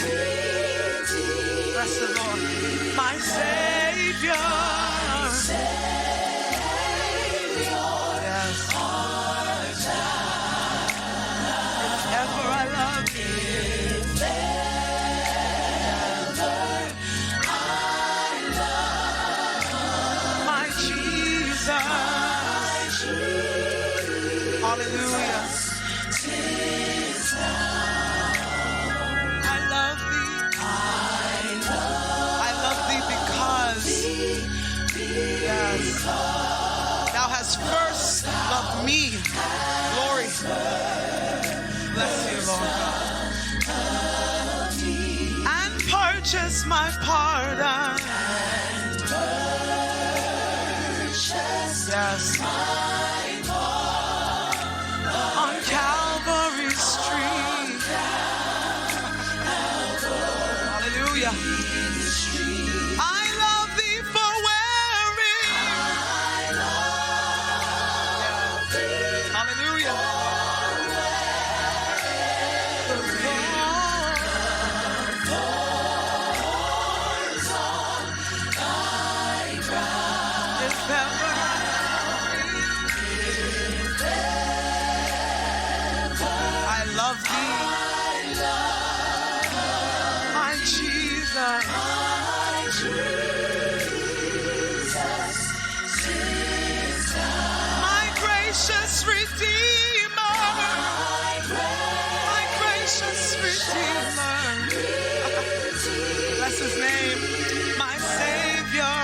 Bless the Lord. My Savior. Yes. If ever I love you. My Jesus. Hallelujah. I love thee. I love thee because yes, thou hast first loved me. Glory. Bless you, Lord God. And purchase my pardon. Yes. On Calvary Street. Hallelujah. I love thee for wearing. Hallelujah. If ever I love thee, my Jesus. My gracious Redeemer. My gracious Redeemer. Bless his name. My Savior.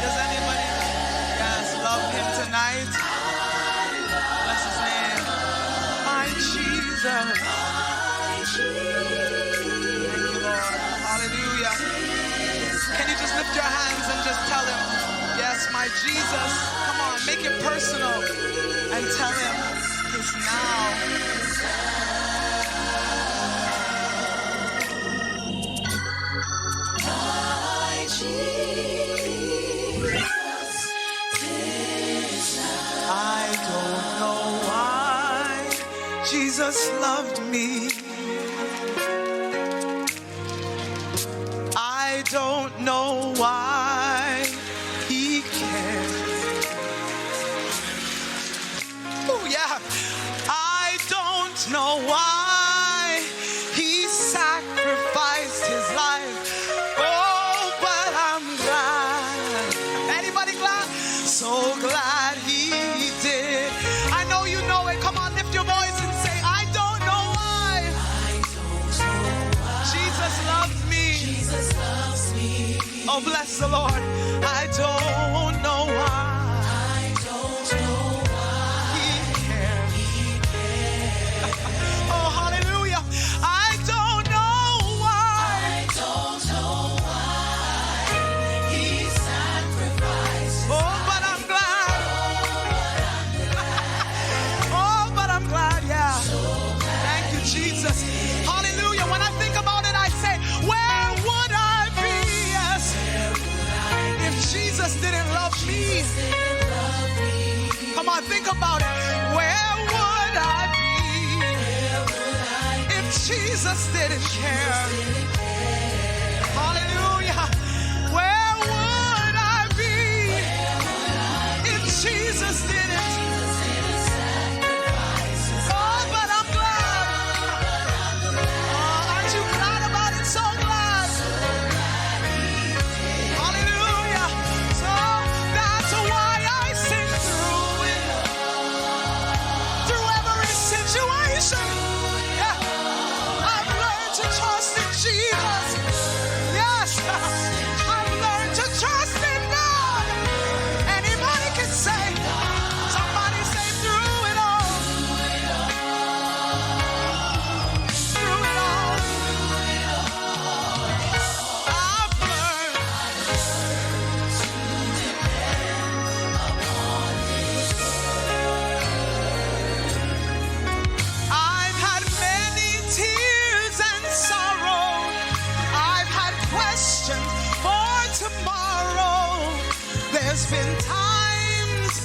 Does anybody love him tonight? Bless his name. My Jesus. Thank you, Lord. Hallelujah. Can you just lift your hands and just tell him, yes, my Jesus. Come on, make it personal and tell him he's now. I don't know why Jesus loved me. I don't know why he cared. Oh yeah. I don't know why he sacrificed his life. Oh, but I'm glad. Anybody glad? So glad he did. I know you know it. Come on, lift your voice and say, I don't know why. Jesus loves me. Jesus loves me. Oh, bless the Lord. I don't know why. I don't know why He cares. he cared. Oh, hallelujah. I don't know why. I don't know why he sacrificed. Oh, but I'm glad. Oh, but I'm glad, yeah. Thank you, Jesus. Hallelujah. When I think about it, I say, where would I be? Yes. If Jesus didn't love me. Come on, think about it. Where would I be if Jesus didn't care? Hallelujah. Where would I be if Jesus didn't? Oh, but I'm glad. Oh, aren't you glad about it? So glad. Hallelujah. So that's why I sing through it. Through every situation. Yeah. I've learned to trust in Jesus. There's been times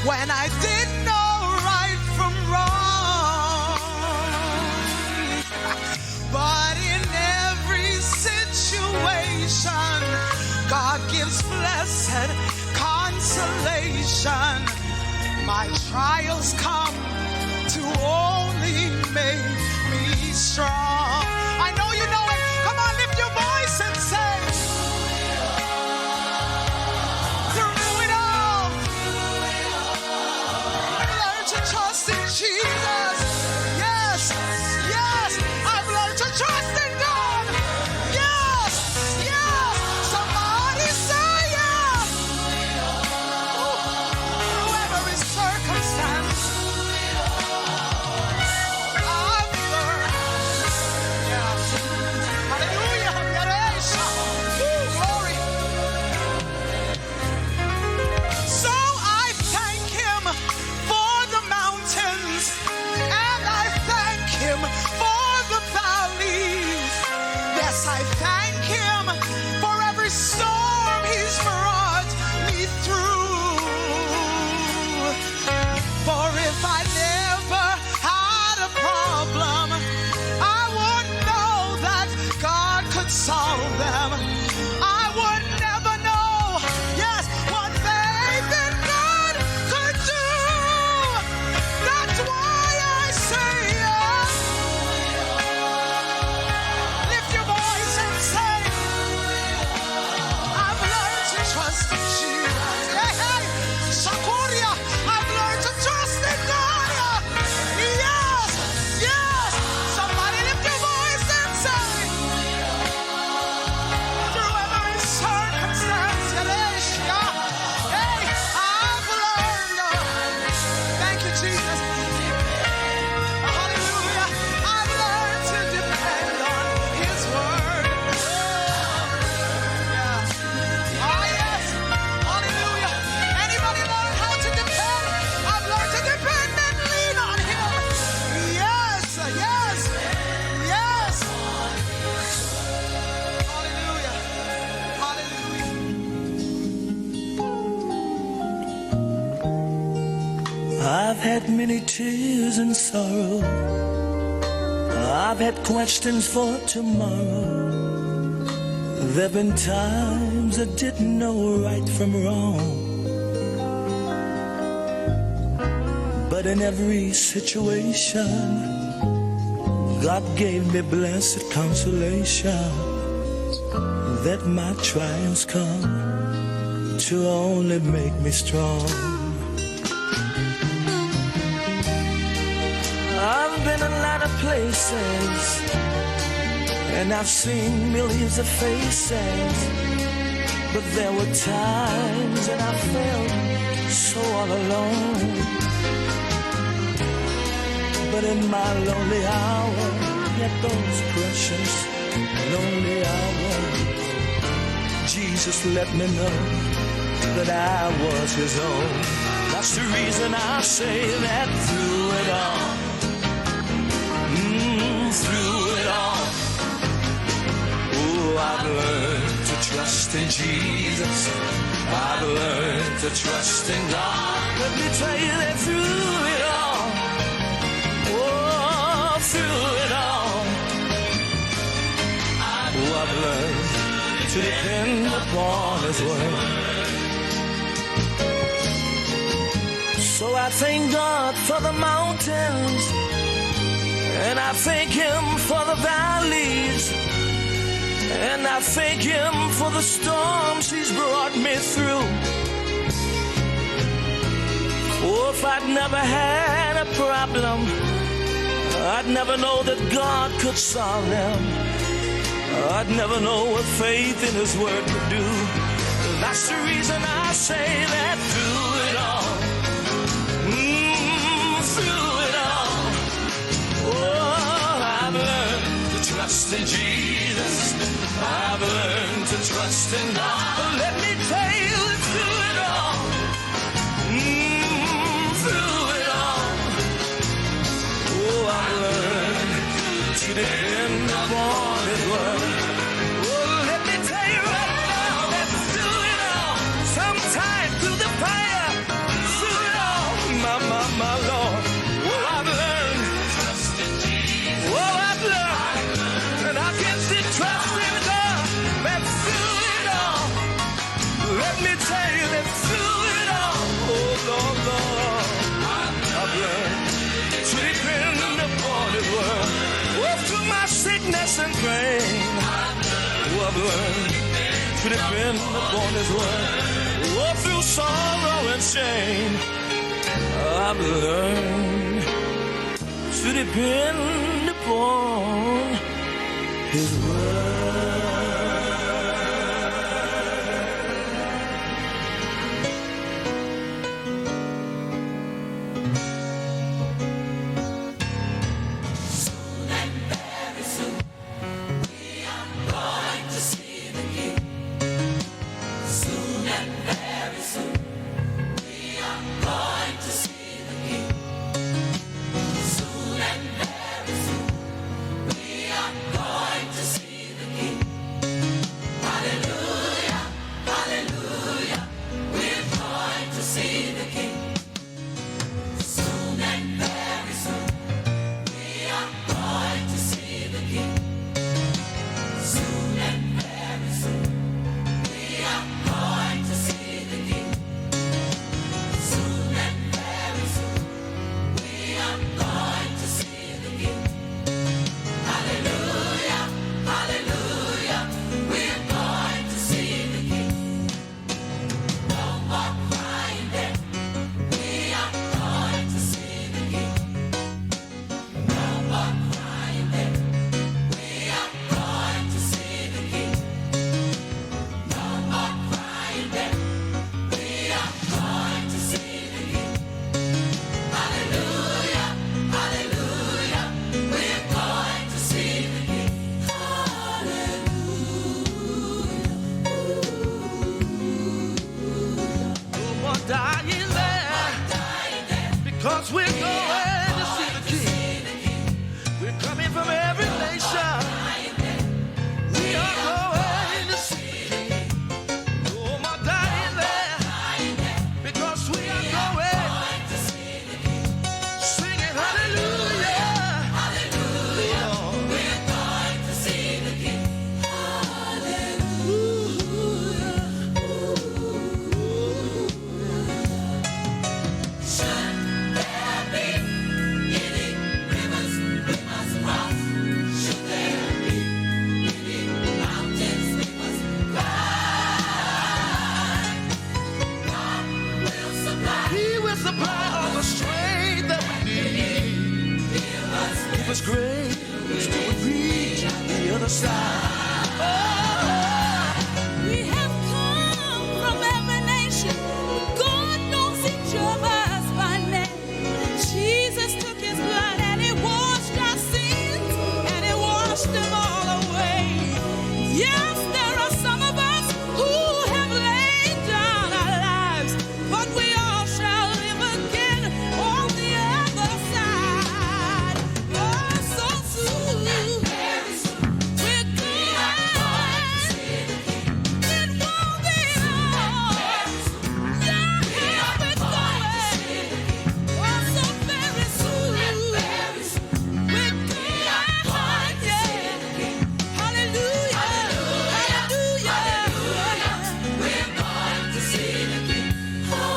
when I didn't know right from wrong, but in every situation, God gives blessed consolation. My trials come to only make me strong. I know you know it. Come on, lift your voice and say, through it all, I've learned to trust in Jesus. Yes, yes, I've learned to trust in God. Yes, yes, somebody say yes. Through every circumstance, I've learned. Yes. Hallelujah. Yeresha. Woo, glory. So I thank him for the mountains, and I thank him for the valleys. Yes, I thank him for every storm he's brought me through. For if I never had a problem, I wouldn't know that God could solve them. I would never know, yes, what faith in God could do. That's why I say yes. Lift your voice and say, I've learned to trust in Jesus. Hey, hey, Shakuria, I've learned to trust in God. Yes, yes. Somebody lift your voice and say, through every circumstance, Yeleshia, hey, I've learned. Thank you, Jesus. Hallelujah. I've learned to depend on his word. Yeah. Ah, yes. Hallelujah. Anybody learn how to depend? I've learned to depend and lean on him. Yes, yes, yes. Hallelujah. Hallelujah. I've had many tears and sorrow. I've had questions for tomorrow. There've been times I didn't know right from wrong. But in every situation, God gave me blessed consolation that my trials come to only make me strong. I've been a lot of places, and I've seen millions of faces, but there were times that I felt so all alone. But in my lonely hour, yet those precious lonely hours, Jesus let me know that I was his own. That's the reason I say that through it all, through it all, oh, I've learned to trust in Jesus. I've learned to trust in God. Let me tell you that through it all, oh, through it all, oh, I've learned to depend upon his word. So I thank God for the mountains, and I thank him for the valleys, and I thank him for the storms he's brought me through. Oh, if I'd never had a problem, I'd never know that God could solve them. I'd never know what faith in his word could do. That's the reason I say that through it all, through it all, oh, I've learned to trust in Jesus. I've learned to trust in God. But let me tell you that through it all, through it all, oh, I've learned to depend upon his word. Oh, let me tell you right now that through it all, sometimes pain. Oh, I've learned to depend upon His word. Oh, through sorrow and shame, I've learned to depend upon His word. Because we're going to see the King. We're coming from every nation. We are going to see the King. No more dying there. Because we are going to see the King. Singing hallelujah. Hallelujah. We're going to see the King. It was great to reach the other side. We have come from every nation. God knows each of us by name. Jesus took His blood and He washed our sins and He washed them all away. Yes, there are some of us who have laid down our lives, but we all shall live again on the other side. Oh, so soon. We're going. It won't be long. Yeah, we're going. Oh, so very soon. We're going. Yeah. Hallelujah. Hallelujah. We're going to see the King. Oh,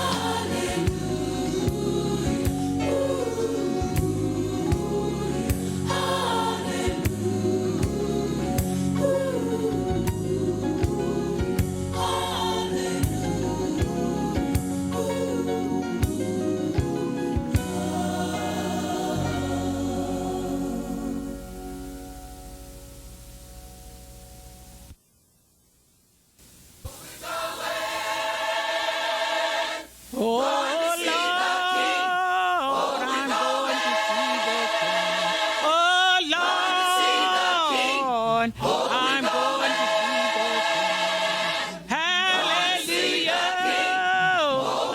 Lord, I'm going to see the King. Oh, Lord, I'm going to see the King. Hallelujah.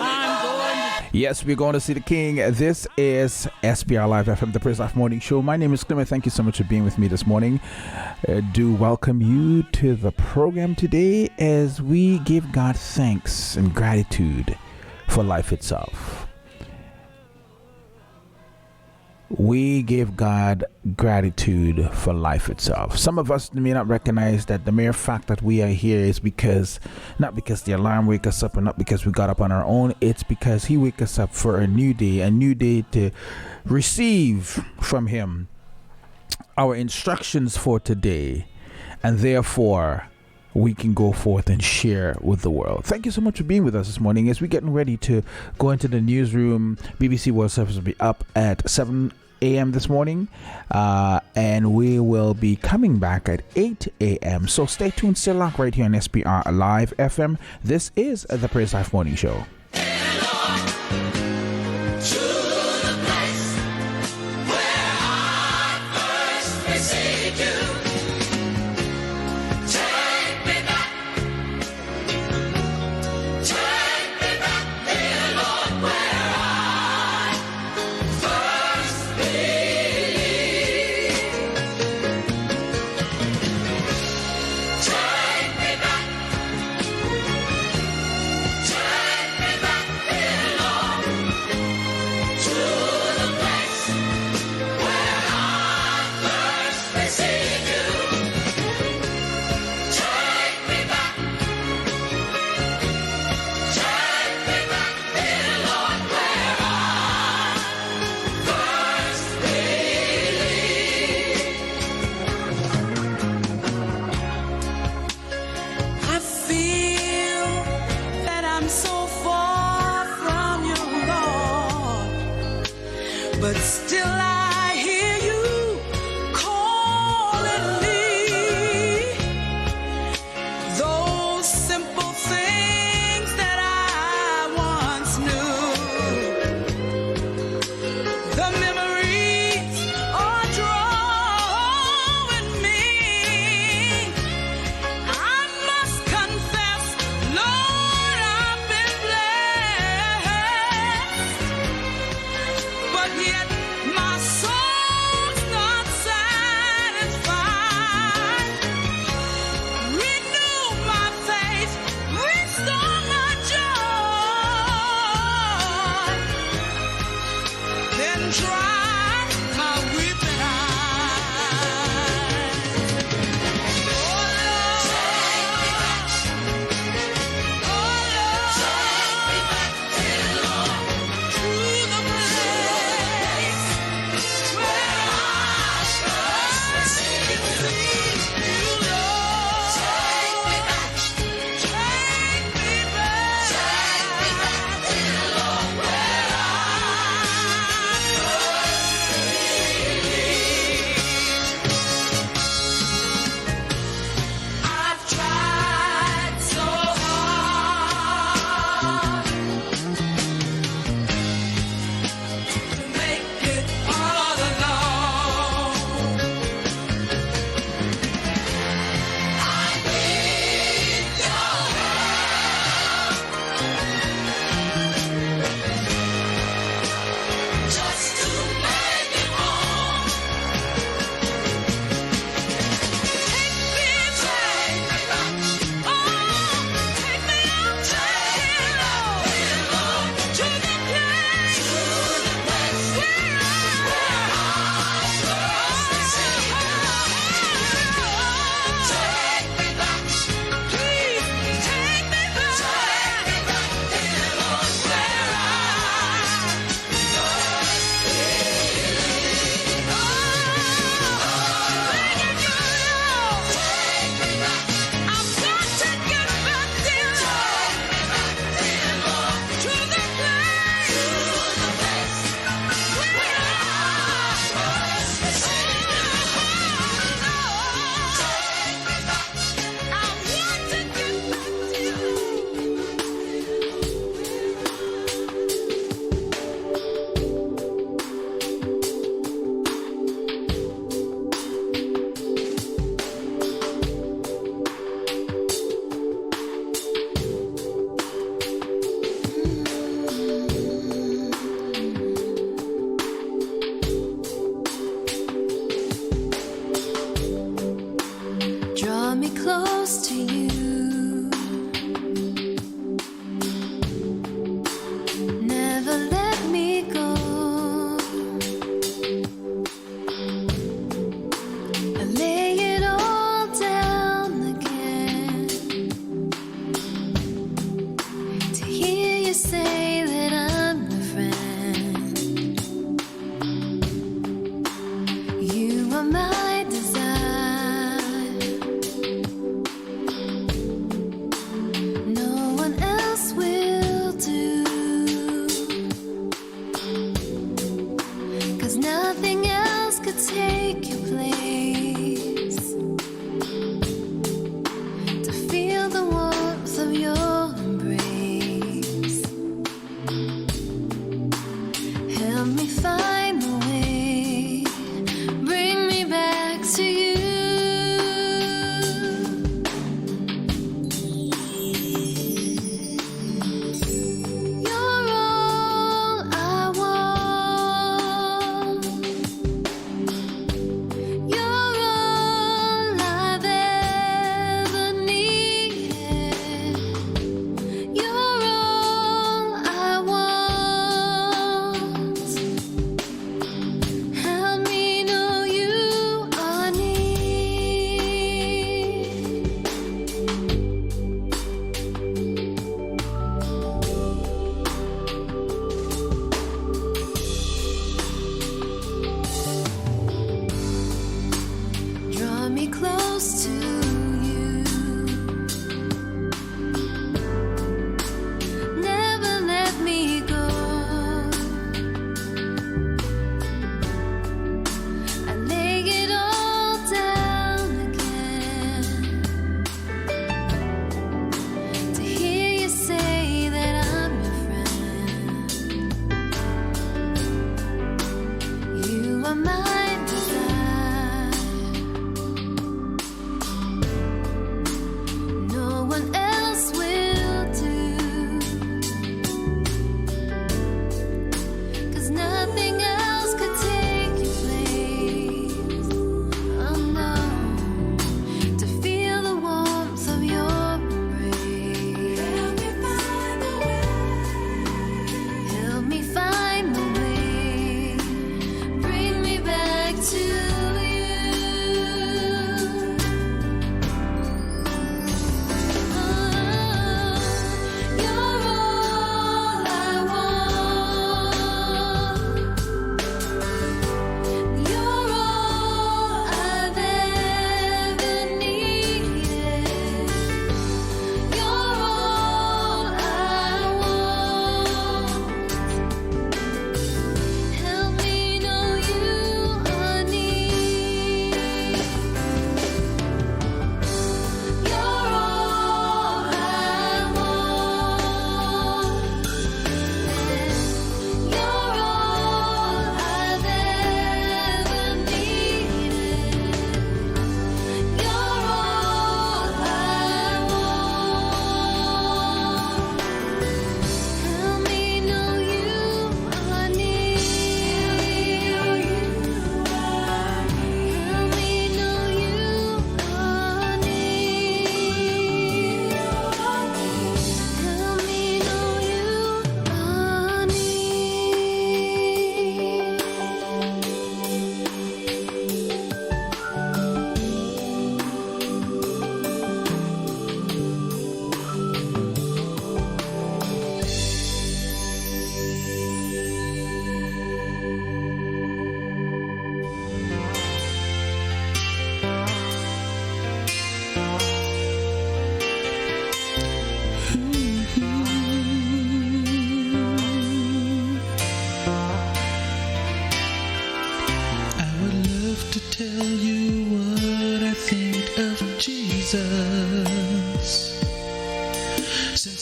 I'm going to. Yes, we're going to see the King. This is SBR Live FM, the Praise Life Morning Show. My name is Clement. Thank you so much for being with me this morning. Do welcome you to the program today as we give God thanks and gratitude for life itself. We give God gratitude for life itself. Some of us may not recognize that the mere fact that we are here is because, not because the alarm wake us up, or not because we got up on our own. It's because He wake us up for a new day to receive from Him our instructions for today, and therefore we can go forth and share with the world. Thank you so much for being with us this morning. As we're getting ready to go into the newsroom, BBC World Service will be up at 7 a.m. this morning, and we will be coming back at 8 a.m. So stay tuned, still locked right here on SPR Live FM. This is the Praise Life Morning Show. But still I hear you calling me. Those simple things that I once knew. The memories are drawing me. I must confess, Lord, I've been blessed. But yet my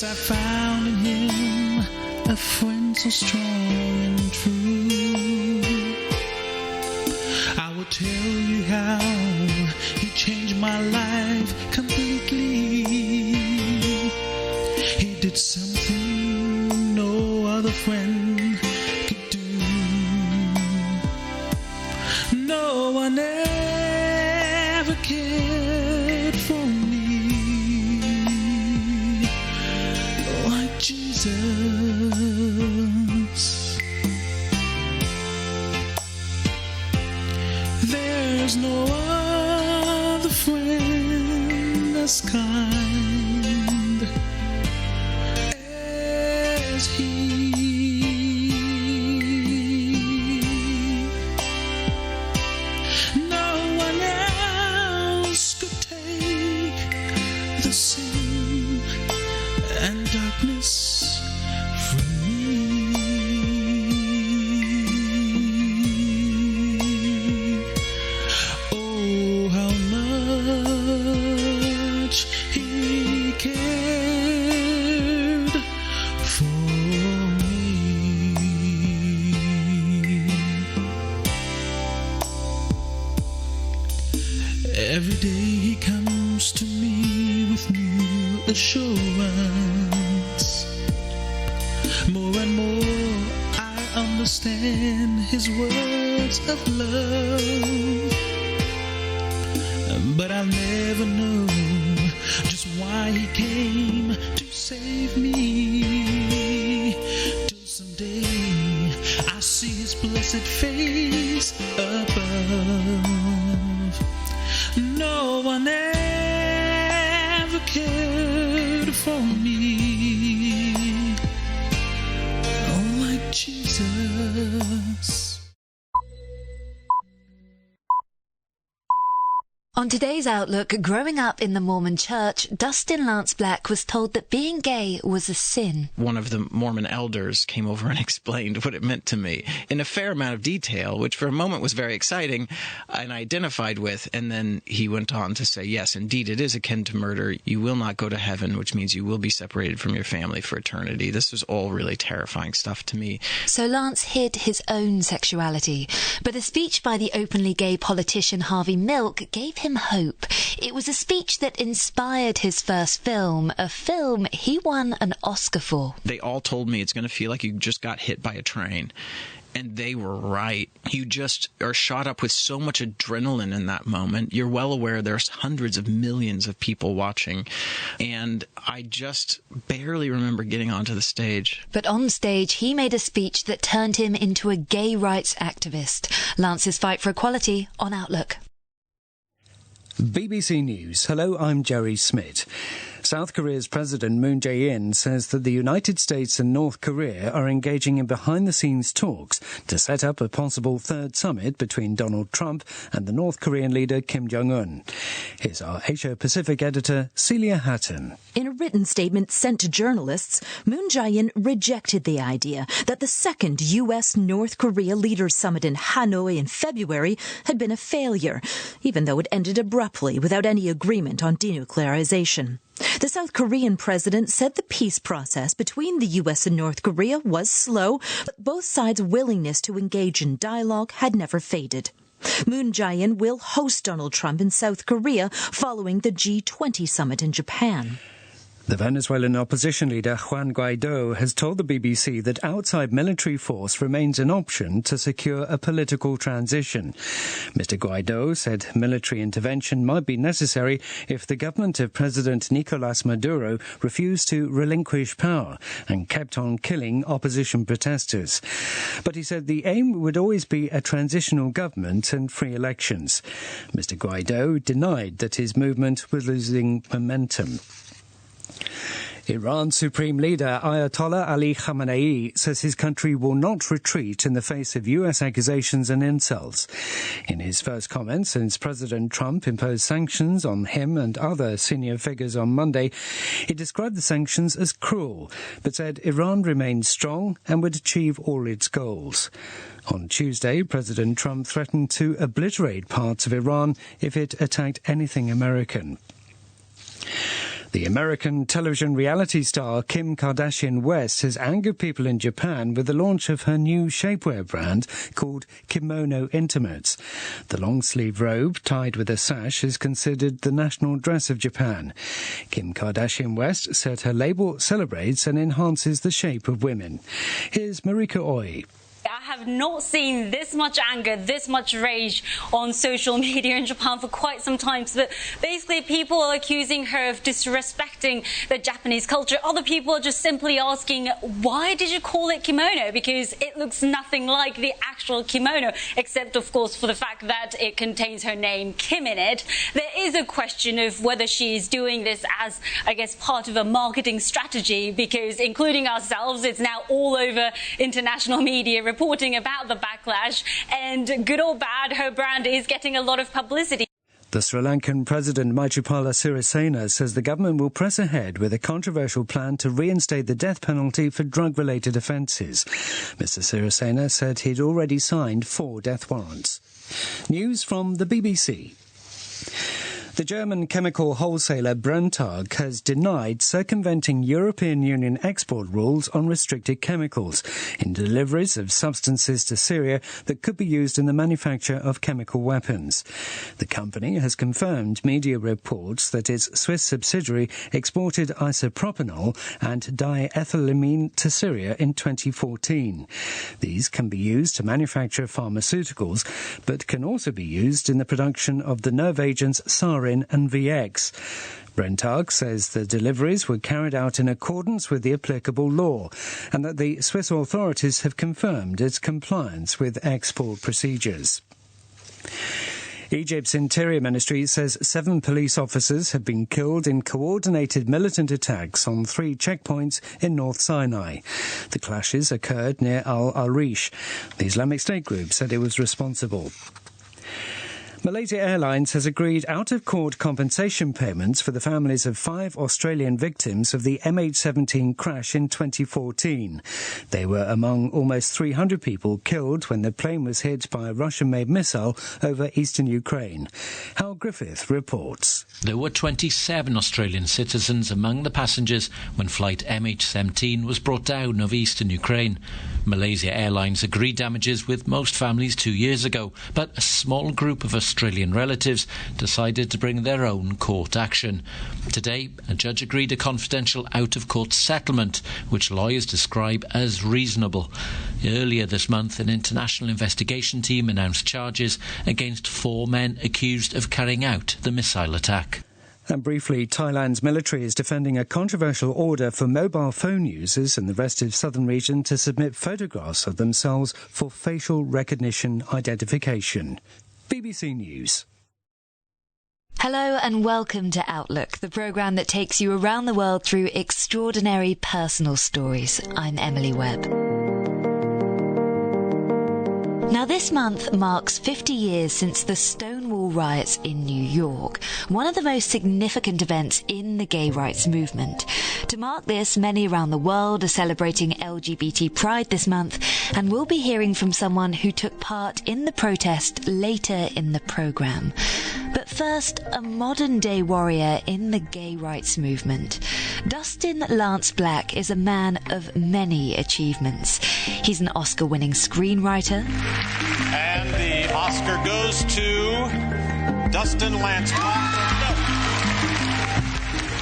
Yes, I found in him a friend so strong and true. I will tell you how he changed my life completely. He did something no other friend could do. No one ever cared for me like Jesus. There's no other friend as kind as he. No one else could take the sin and darkness from me. Oh, how much he cared for me. Every day he comes to me with new assurance. More and more I understand his words of love. But I'll never know just why he came to save me, till someday I see his blessed face above. No one ever cared for me like Jesus. On today's Outlook, growing up in the Mormon church, Dustin Lance Black was told that being gay was a sin. One of the Mormon elders came over and explained what it meant to me in a fair amount of detail, which for a moment was very exciting and I identified with. And then he went on to say, yes, indeed, it is akin to murder. You will not go to heaven, which means you will be separated from your family for eternity. This was all really terrifying stuff to me. So Lance hid his own sexuality. But a speech by the openly gay politician Harvey Milk gave him hope. It was a speech that inspired his first film, a film he won an Oscar for. They all told me it's going to feel like you just got hit by a train. And they were right. You just are shot up with so much adrenaline in that moment. You're well aware there's hundreds of millions of people watching. And I just barely remember getting onto the stage. But on stage, he made a speech that turned him into a gay rights activist. Lance's fight for equality on Outlook. BBC News. Hello, I'm Jerry Smith. South Korea's President Moon Jae-in says that the United States and North Korea are engaging in behind-the-scenes talks to set up a possible third summit between Donald Trump and the North Korean leader Kim Jong-un. Here's our Asia-Pacific editor, Celia Hatton. In a written statement sent to journalists, Moon Jae-in rejected the idea that the second U.S.-North Korea Leaders Summit in Hanoi in February had been a failure, even though it ended abruptly without any agreement on denuclearization. The South Korean president said the peace process between the U.S. and North Korea was slow, but both sides' willingness to engage in dialogue had never faded. Moon Jae-in will host Donald Trump in South Korea following the G20 summit in Japan. The Venezuelan opposition leader Juan Guaido has told the BBC that outside military force remains an option to secure a political transition. Mr. Guaido said military intervention might be necessary if the government of President Nicolas Maduro refused to relinquish power and kept on killing opposition protesters. But he said the aim would always be a transitional government and free elections. Mr. Guaido denied that his movement was losing momentum. Iran's Supreme Leader Ayatollah Ali Khamenei says his country will not retreat in the face of U.S. accusations and insults. In his first comments since President Trump imposed sanctions on him and other senior figures on Monday, he described the sanctions as cruel, but said Iran remained strong and would achieve all its goals. On Tuesday, President Trump threatened to obliterate parts of Iran if it attacked anything American. The American television reality star Kim Kardashian West has angered people in Japan with the launch of her new shapewear brand called Kimono Intimates. The long-sleeve robe, tied with a sash, is considered the national dress of Japan. Kim Kardashian West said her label celebrates and enhances the shape of women. Here's Marika Oi. I have not seen this much anger, this much rage on social media in Japan for quite some time. So that basically people are accusing her of disrespecting the Japanese culture. Other people are just simply asking, why did you call it kimono? Because it looks nothing like the actual kimono, except, of course, for the fact that it contains her name, Kim, in it. There is a question of whether she is doing this as, I guess, part of a marketing strategy, because including ourselves, it's now all over international media reporting about the backlash, and good or bad, her brand is getting a lot of publicity. The Sri Lankan President Maithripala Sirisena says the government will press ahead with a controversial plan to reinstate the death penalty for drug-related offences. Mr Sirisena said he'd already signed 4 death warrants. News from the BBC. The German chemical wholesaler Brenntag has denied circumventing European Union export rules on restricted chemicals in deliveries of substances to Syria that could be used in the manufacture of chemical weapons. The company has confirmed media reports that its Swiss subsidiary exported isopropanol and diethylamine to Syria in 2014. These can be used to manufacture pharmaceuticals, but can also be used in the production of the nerve agents Sarin and VX. Brenntag says the deliveries were carried out in accordance with the applicable law and that the Swiss authorities have confirmed its compliance with export procedures. Egypt's Interior Ministry says 7 police officers have been killed in coordinated militant attacks on 3 checkpoints in North Sinai. The clashes occurred near Al-Arish. The Islamic State group said it was responsible. Malaysia Airlines has agreed out-of-court compensation payments for the families of 5 Australian victims of the MH17 crash in 2014. They were among almost 300 people killed when the plane was hit by a Russian-made missile over eastern Ukraine. Hal Griffith reports. There were 27 Australian citizens among the passengers when flight MH17 was brought down over eastern Ukraine. Malaysia Airlines agreed damages with most families 2 years ago, but a small group of Australian relatives decided to bring their own court action. Today, a judge agreed a confidential out-of-court settlement, which lawyers describe as reasonable. Earlier this month, an international investigation team announced charges against 4 men accused of carrying out the missile attack. And briefly, Thailand's military is defending a controversial order for mobile phone users in the restive southern region to submit photographs of themselves for facial recognition identification. BBC News. Hello and welcome to Outlook, the programme that takes you around the world through extraordinary personal stories. I'm Emily Webb. Now, this month marks 50 years since the Stonewall riots in New York, one of the most significant events in the gay rights movement. To mark this, many around the world are celebrating LGBT Pride this month, and we'll be hearing from someone who took part in the protest later in the programme. But first, a modern-day warrior in the gay rights movement. Dustin Lance Black is a man of many achievements. He's an Oscar-winning screenwriter. And the Oscar goes to Dustin Lance Black.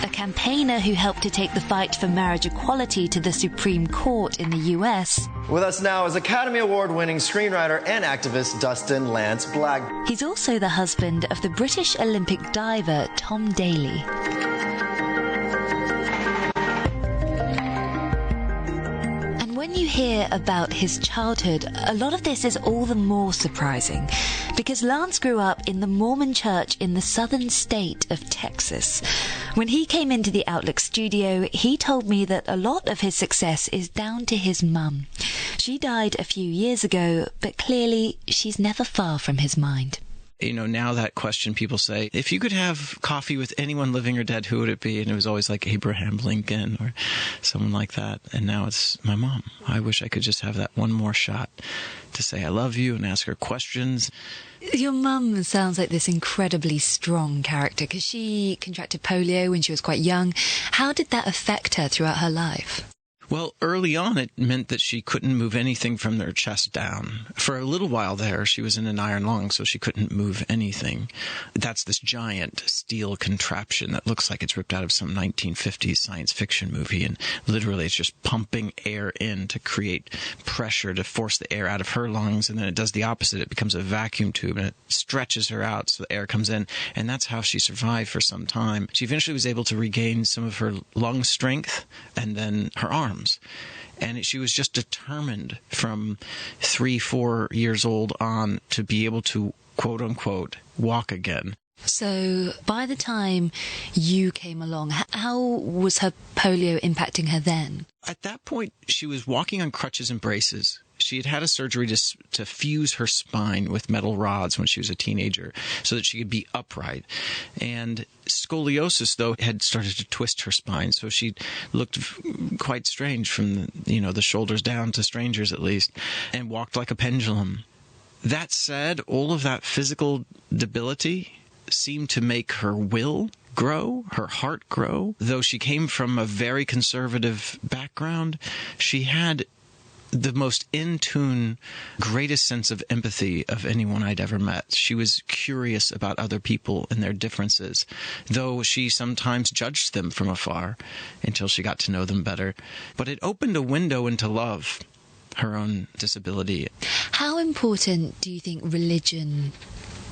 A campaigner who helped to take the fight for marriage equality to the Supreme Court in the US. With us now is Academy Award-winning screenwriter and activist Dustin Lance Black. He's also the husband of the British Olympic diver Tom Daley. When you hear about his childhood, a lot of this is all the more surprising, because Lance grew up in the Mormon church in the southern state of Texas. When he came into the Outlook studio, he told me that a lot of his success is down to his mum. She died a few years ago, but clearly she's never far from his mind. Now that question, people say, if you could have coffee with anyone living or dead, who would it be? And it was always like Abraham Lincoln or someone like that. And now it's my mom. I wish I could just have that one more shot to say I love you and ask her questions. Your mum sounds like this incredibly strong character because she contracted polio when she was quite young. How did that affect her throughout her life? Well, early on, it meant that she couldn't move anything from her chest down. For a little while there, she was in an iron lung, so she couldn't move anything. That's this giant steel contraption that looks like it's ripped out of some 1950s science fiction movie, and literally it's just pumping air in to create pressure to force the air out of her lungs, and then it does the opposite. It becomes a vacuum tube, and it stretches her out so the air comes in, and that's how she survived for some time. She eventually was able to regain some of her lung strength and then her arms. And she was just determined from 3-4 years old on to be able to, quote unquote, walk again. So by the time you came along, how was her polio impacting her then? At that point, she was walking on crutches and braces. She had had a surgery to fuse her spine with metal rods when she was a teenager so that she could be upright. And scoliosis, though, had started to twist her spine, so she looked quite strange from the shoulders down to strangers, at least, and walked like a pendulum. That said, all of that physical debility seemed to make her will grow, her heart grow. Though she came from a very conservative background, she had the most in-tune, greatest sense of empathy of anyone I'd ever met. She was curious about other people and their differences, though she sometimes judged them from afar until she got to know them better. But it opened a window into love, her own disability. How important do you think religion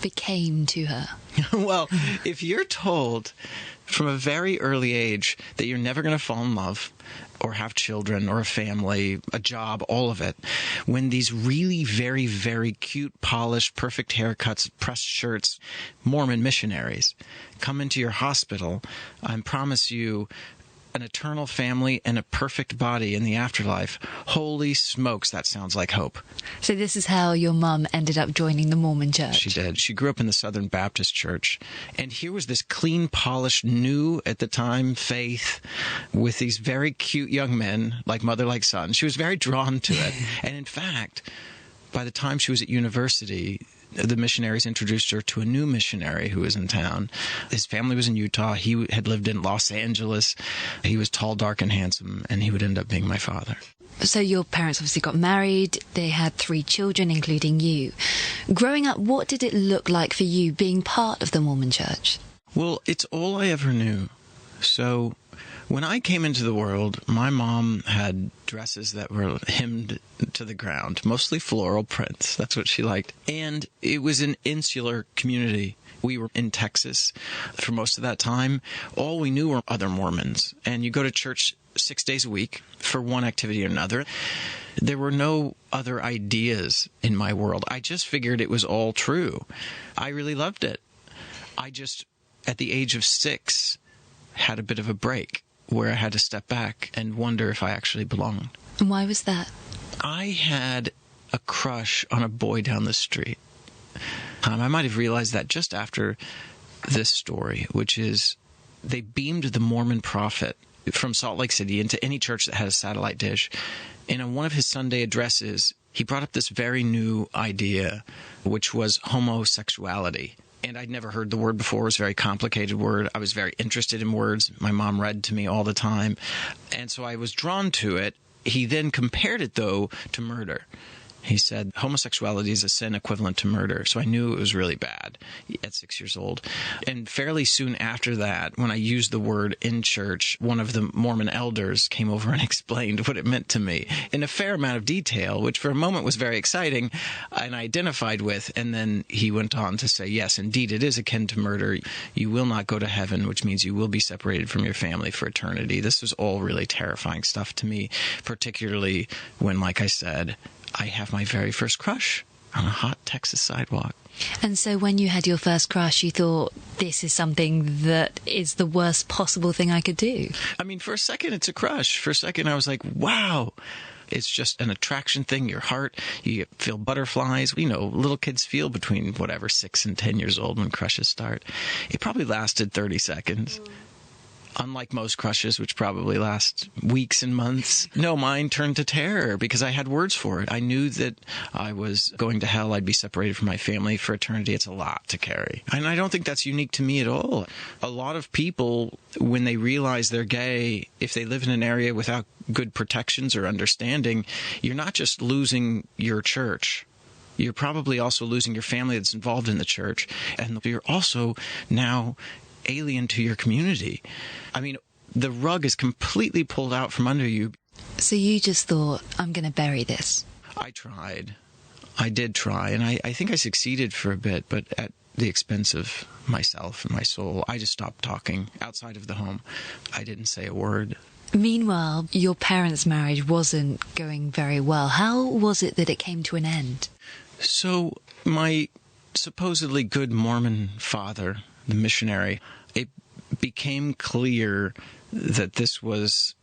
became to her? Well, if you're told from a very early age that you're never going to fall in love or have children or a family, a job, all of it, when these really very, very cute, polished, perfect haircuts, pressed shirts, Mormon missionaries come into your hospital and promise you an eternal family and a perfect body in the afterlife, holy smokes, that sounds like hope. So this is how your mum ended up joining the Mormon church? She did. She grew up in the Southern Baptist Church. And here was this clean, polished, new, at the time, faith with these very cute young men, like mother, like son. She was very drawn to it. And in fact, by the time she was at university, the missionaries introduced her to a new missionary who was in town. His family was in Utah. He had lived in Los Angeles. He was tall, dark, and handsome, and he would end up being my father. So your parents obviously got married. They had 3 children, including you. Growing up, what did it look like for you being part of the Mormon church? Well, it's all I ever knew. So when I came into the world, my mom had dresses that were hemmed to the ground, mostly floral prints. That's what she liked. And it was an insular community. We were in Texas for most of that time. All we knew were other Mormons. And you go to church 6 days a week for one activity or another. There were no other ideas in my world. I just figured it was all true. I really loved it. I just, at the age of 6, had a bit of a break where I had to step back and wonder if I actually belonged. And why was that? I had a crush on a boy down the street. I might have realized that just after this story, which is they beamed the Mormon prophet from Salt Lake City into any church that had a satellite dish. And in one of his Sunday addresses, he brought up this very new idea, which was homosexuality. And I'd never heard the word before. It was a very complicated word. I was very interested in words. My mom read to me all the time. And so I was drawn to it. He then compared it, though, to murder. He said homosexuality is a sin equivalent to murder. So I knew it was really bad at 6 years old. And fairly soon after that, when I used the word in church, one of the Mormon elders came over and explained what it meant to me in a fair amount of detail, which for a moment was very exciting and I identified with. And then he went on to say, yes, indeed, it is akin to murder. You will not go to heaven, which means you will be separated from your family for eternity. This was all really terrifying stuff to me, particularly when, like I said, I have my very first crush on a hot Texas sidewalk. And so when you had your first crush, you thought, this is something that is the worst possible thing I could do? I mean, for a second, it's a crush. For a second, I was like, wow, It's just an attraction thing. Your heart, you feel butterflies. Little kids feel between 6 and 10 years old when crushes start. It probably lasted 30 seconds. Unlike most crushes, which probably last weeks and months. No, mine turned to terror because I had words for it. I knew that I was going to hell. I'd be separated from my family for eternity. It's a lot to carry. And I don't think that's unique to me at all. A lot of people, when they realize they're gay, if they live in an area without good protections or understanding, you're not just losing your church. You're probably also losing your family that's involved in the church. And you're also now alien to your community. I mean, the rug is completely pulled out from under you. So you just thought, I'm going to bury this? I tried. I did try, and I think I succeeded for a bit, but at the expense of myself and my soul. I just stopped talking outside of the home. I didn't say a word. Meanwhile, your parents' marriage wasn't going very well. How was it that it came to an end? So my supposedly good Mormon father, the missionary, it became clear that this was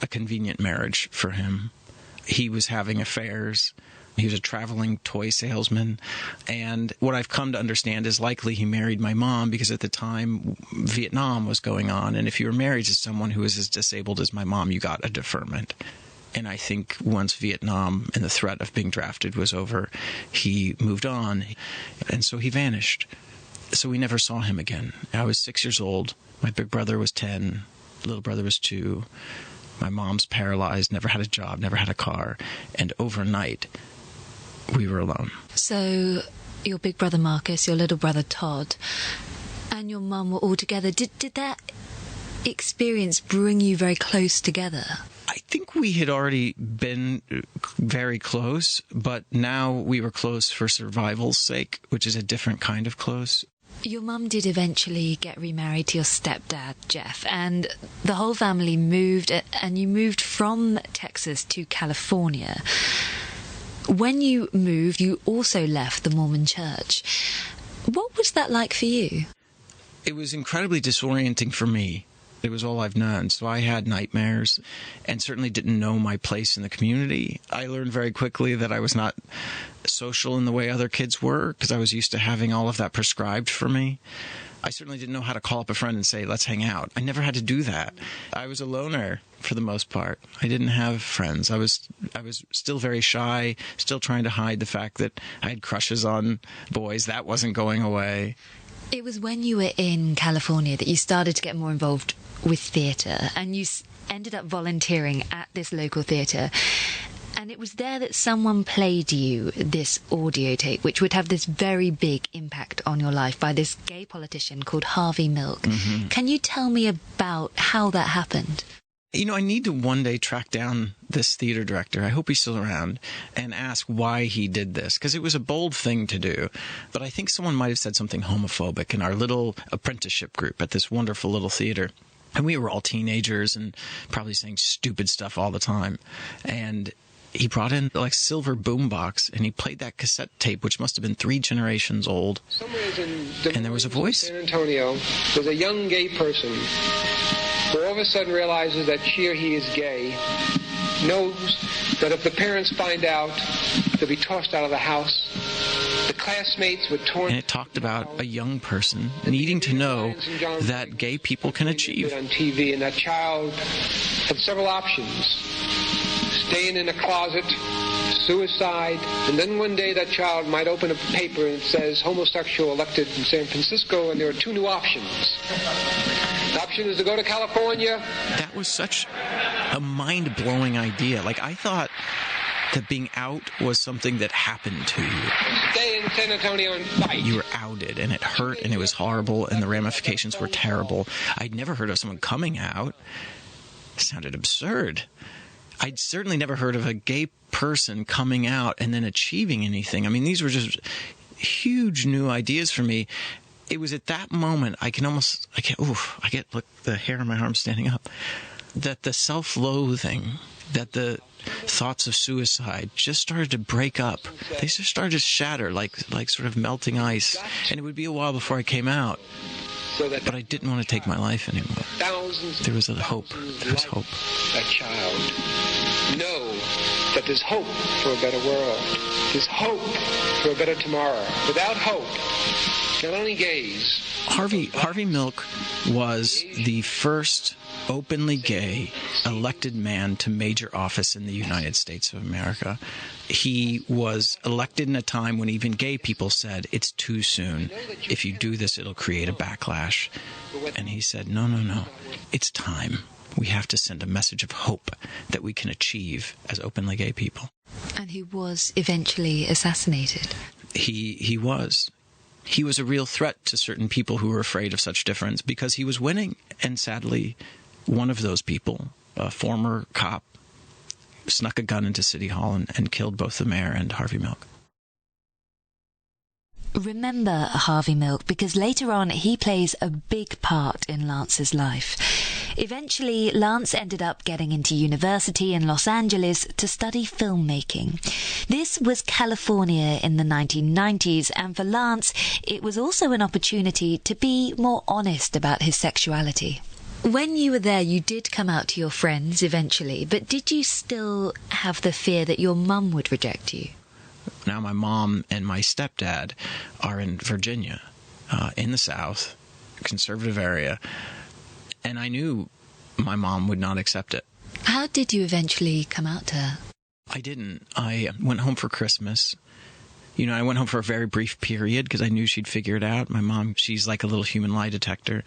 a convenient marriage for him. He was having affairs. He was a traveling toy salesman. And what I've come to understand is likely he married my mom because at the time Vietnam was going on. And if you were married to someone who was as disabled as my mom, you got a deferment. And I think once Vietnam and the threat of being drafted was over, he moved on. And so he vanished. So we never saw him again. I was 6 years old. My big brother was 10. Little brother was 2. My mom's paralyzed, never had a job, never had a car. And overnight, we were alone. So your big brother Marcus, your little brother Todd, and your mum were all together. Did that experience bring you very close together? I think we had already been very close, but now we were close for survival's sake, which is a different kind of close. Your mum did eventually get remarried to your stepdad, Jeff, and the whole family moved, and you moved from Texas to California. When you moved, you also left the Mormon church. What was that like for you? It was incredibly disorienting for me. It was all I've known. So I had nightmares and certainly didn't know my place in the community. I learned very quickly that I was not social in the way other kids were because I was used to having all of that prescribed for me. I certainly didn't know how to call up a friend and say, let's hang out. I never had to do that. I was a loner for the most part. I didn't have friends. I was still very shy, still trying to hide the fact that I had crushes on boys. That wasn't going away. It was when you were in California that you started to get more involved with theatre, and you ended up volunteering at this local theatre. And it was there that someone played you this audio tape, which would have this very big impact on your life, by this gay politician called Harvey Milk. Mm-hmm. Can you tell me about how that happened? You know, I need to one day track down this theater director, I hope he's still around, and ask why he did this, because it was a bold thing to do. But I think someone might have said something homophobic in our little apprenticeship group at this wonderful little theater. And we were all teenagers and probably saying stupid stuff all the time. And he brought in like silver boombox, and he played that cassette tape, which must have been 3 generations old. And there was a voice. San Antonio, there's a young gay person who all of a sudden realizes that she or he is gay, knows that if the parents find out, they'll be tossed out of the house. The classmates were torn. And it talked about a young person needing to know that gay people can achieve. On TV, and that child had several options: staying in a closet, suicide, and then one day that child might open a paper and it says homosexual elected in San Francisco, and there are 2 new options. The option is to go to California. That was such a mind-blowing idea. Like, I thought that being out was something that happened to you. Stay in San Antonio and fight. You were outed, and it hurt, and it was horrible, and the ramifications were terrible. I'd never heard of someone coming out. It sounded absurd. I'd certainly never heard of a gay person coming out and then achieving anything. I mean, these were just huge new ideas for me. It was at that moment I get look, the hair on my arm standing up, that the self-loathing, that the thoughts of suicide just started to break up. They just started to shatter like sort of melting ice. And it would be a while before I came out. so that But I didn't want to take my life anymore. thousands There was a hope. There was hope. that child know that there's hope for a better world. There's hope for a better tomorrow. Without hope, not only gays. Harvey Milk was the first openly gay elected man to major office in the United States of America. He was elected in a time when even gay people said, it's too soon. If you do this, it'll create a backlash. And he said, no, it's time. We have to send a message of hope that we can achieve as openly gay people. And he was eventually assassinated. He was. He was a real threat to certain people who were afraid of such difference because he was winning. And sadly, one of those people, a former cop, snuck a gun into City Hall and killed both the mayor and Harvey Milk. Remember Harvey Milk, because later on he plays a big part in Lance's life. Eventually, Lance ended up getting into university in Los Angeles to study filmmaking. This was California in the 1990s, and for Lance, it was also an opportunity to be more honest about his sexuality. When you were there, you did come out to your friends eventually, but did you still have the fear that your mum would reject you? Now my mom and my stepdad are in Virginia, in the South, conservative area, and I knew my mom would not accept it. How did you eventually come out to her? I didn't. I went home for Christmas. You know, I went home for a very brief period because I knew she'd figure it out. My mom, she's like a little human lie detector.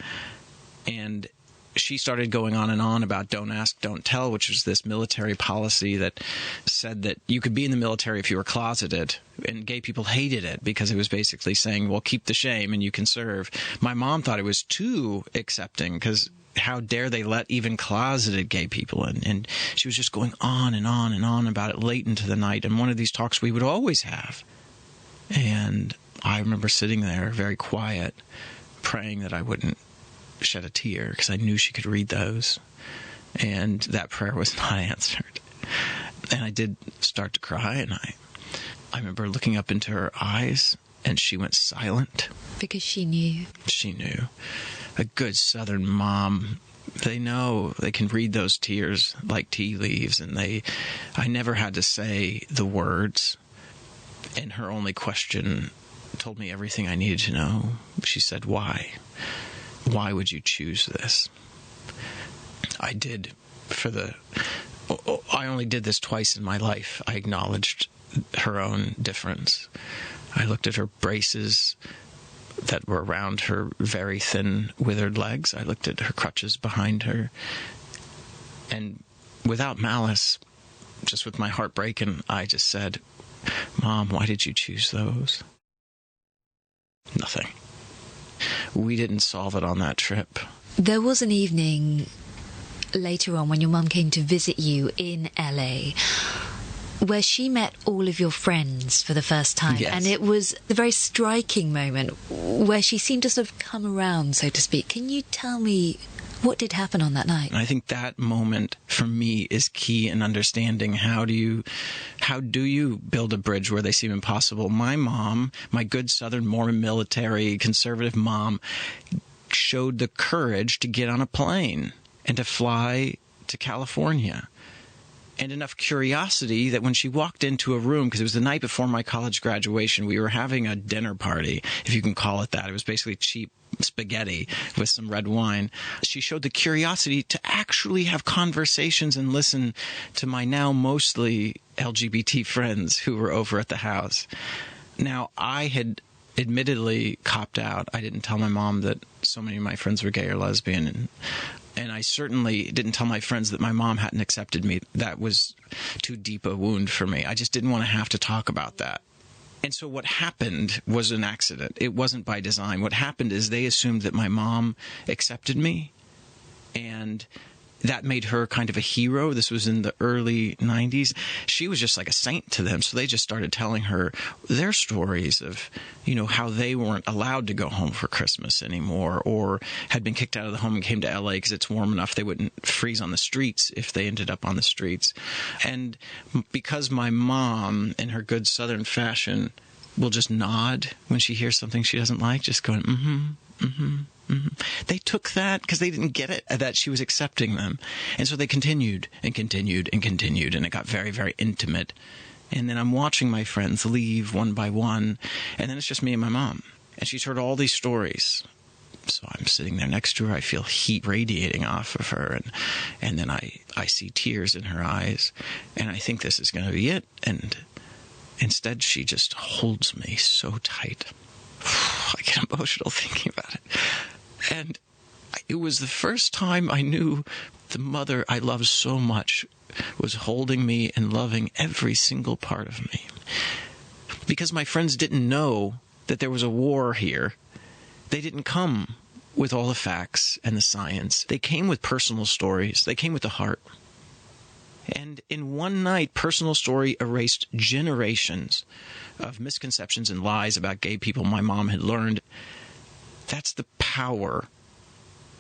And she started going on and on about don't ask, don't tell, which was this military policy that said that you could be in the military if you were closeted. And gay people hated it because it was basically saying, well, keep the shame and you can serve. My mom thought it was too accepting because how dare they let even closeted gay people in? And she was just going on and on and on about it late into the night. And one of these talks we would always have. And I remember sitting there very quiet, praying that I wouldn't shed a tear because I knew she could read those. And that prayer was not answered. And I did start to cry, and I remember looking up into her eyes, and she went silent. Because she knew. She knew. A good Southern mom, they know they can read those tears like tea leaves, and I never had to say the words. And her only question told me everything I needed to know. She said, why? Why would you choose this? I did I only did this twice in my life. I acknowledged her own difference. I looked at her braces that were around her very thin, withered legs. I looked at her crutches behind her. And without malice, just with my heart breaking, I just said, Mom, why did you choose those? Nothing. We didn't solve it on that trip. There was an evening later on when your mum came to visit you in LA where she met all of your friends for the first time. Yes. And it was a very striking moment where she seemed to sort of come around, so to speak. Can you tell me what did happen on that night? And I think that moment for me is key in understanding how do you build a bridge where they seem impossible. My mom, my good Southern Mormon military conservative mom, showed the courage to get on a plane and to fly to California. And enough curiosity that when she walked into a room, because it was the night before my college graduation, we were having a dinner party, if you can call it that. It was basically cheap spaghetti with some red wine. She showed the curiosity to actually have conversations and listen to my now mostly LGBT friends who were over at the house. Now, I had admittedly copped out. I didn't tell my mom that so many of my friends were gay or lesbian, and I certainly didn't tell my friends that my mom hadn't accepted me. That was too deep a wound for me. I just didn't want to have to talk about that. And so what happened was an accident. It wasn't by design. What happened is they assumed that my mom accepted me, and that made her kind of a hero. This was in the early 90s. She was just like a saint to them. So they just started telling her their stories of, how they weren't allowed to go home for Christmas anymore, or had been kicked out of the home and came to LA because it's warm enough they wouldn't freeze on the streets if they ended up on the streets. And because my mom, in her good Southern fashion, will just nod when she hears something she doesn't like, just going, They took that because they didn't get it, that she was accepting them. And so they continued and continued and continued, and it got very, very intimate. And then I'm watching my friends leave one by one, and then it's just me and my mom. And she's heard all these stories. So I'm sitting there next to her. I feel heat radiating off of her, and then I see tears in her eyes, and I think this is going to be it. And instead, she just holds me so tight. I get emotional thinking about it. And it was the first time I knew the mother I loved so much was holding me and loving every single part of me. Because my friends didn't know that there was a war here, they didn't come with all the facts and the science. They came with personal stories. They came with the heart. And in one night, personal story erased generations of misconceptions and lies about gay people my mom had learned. That's the power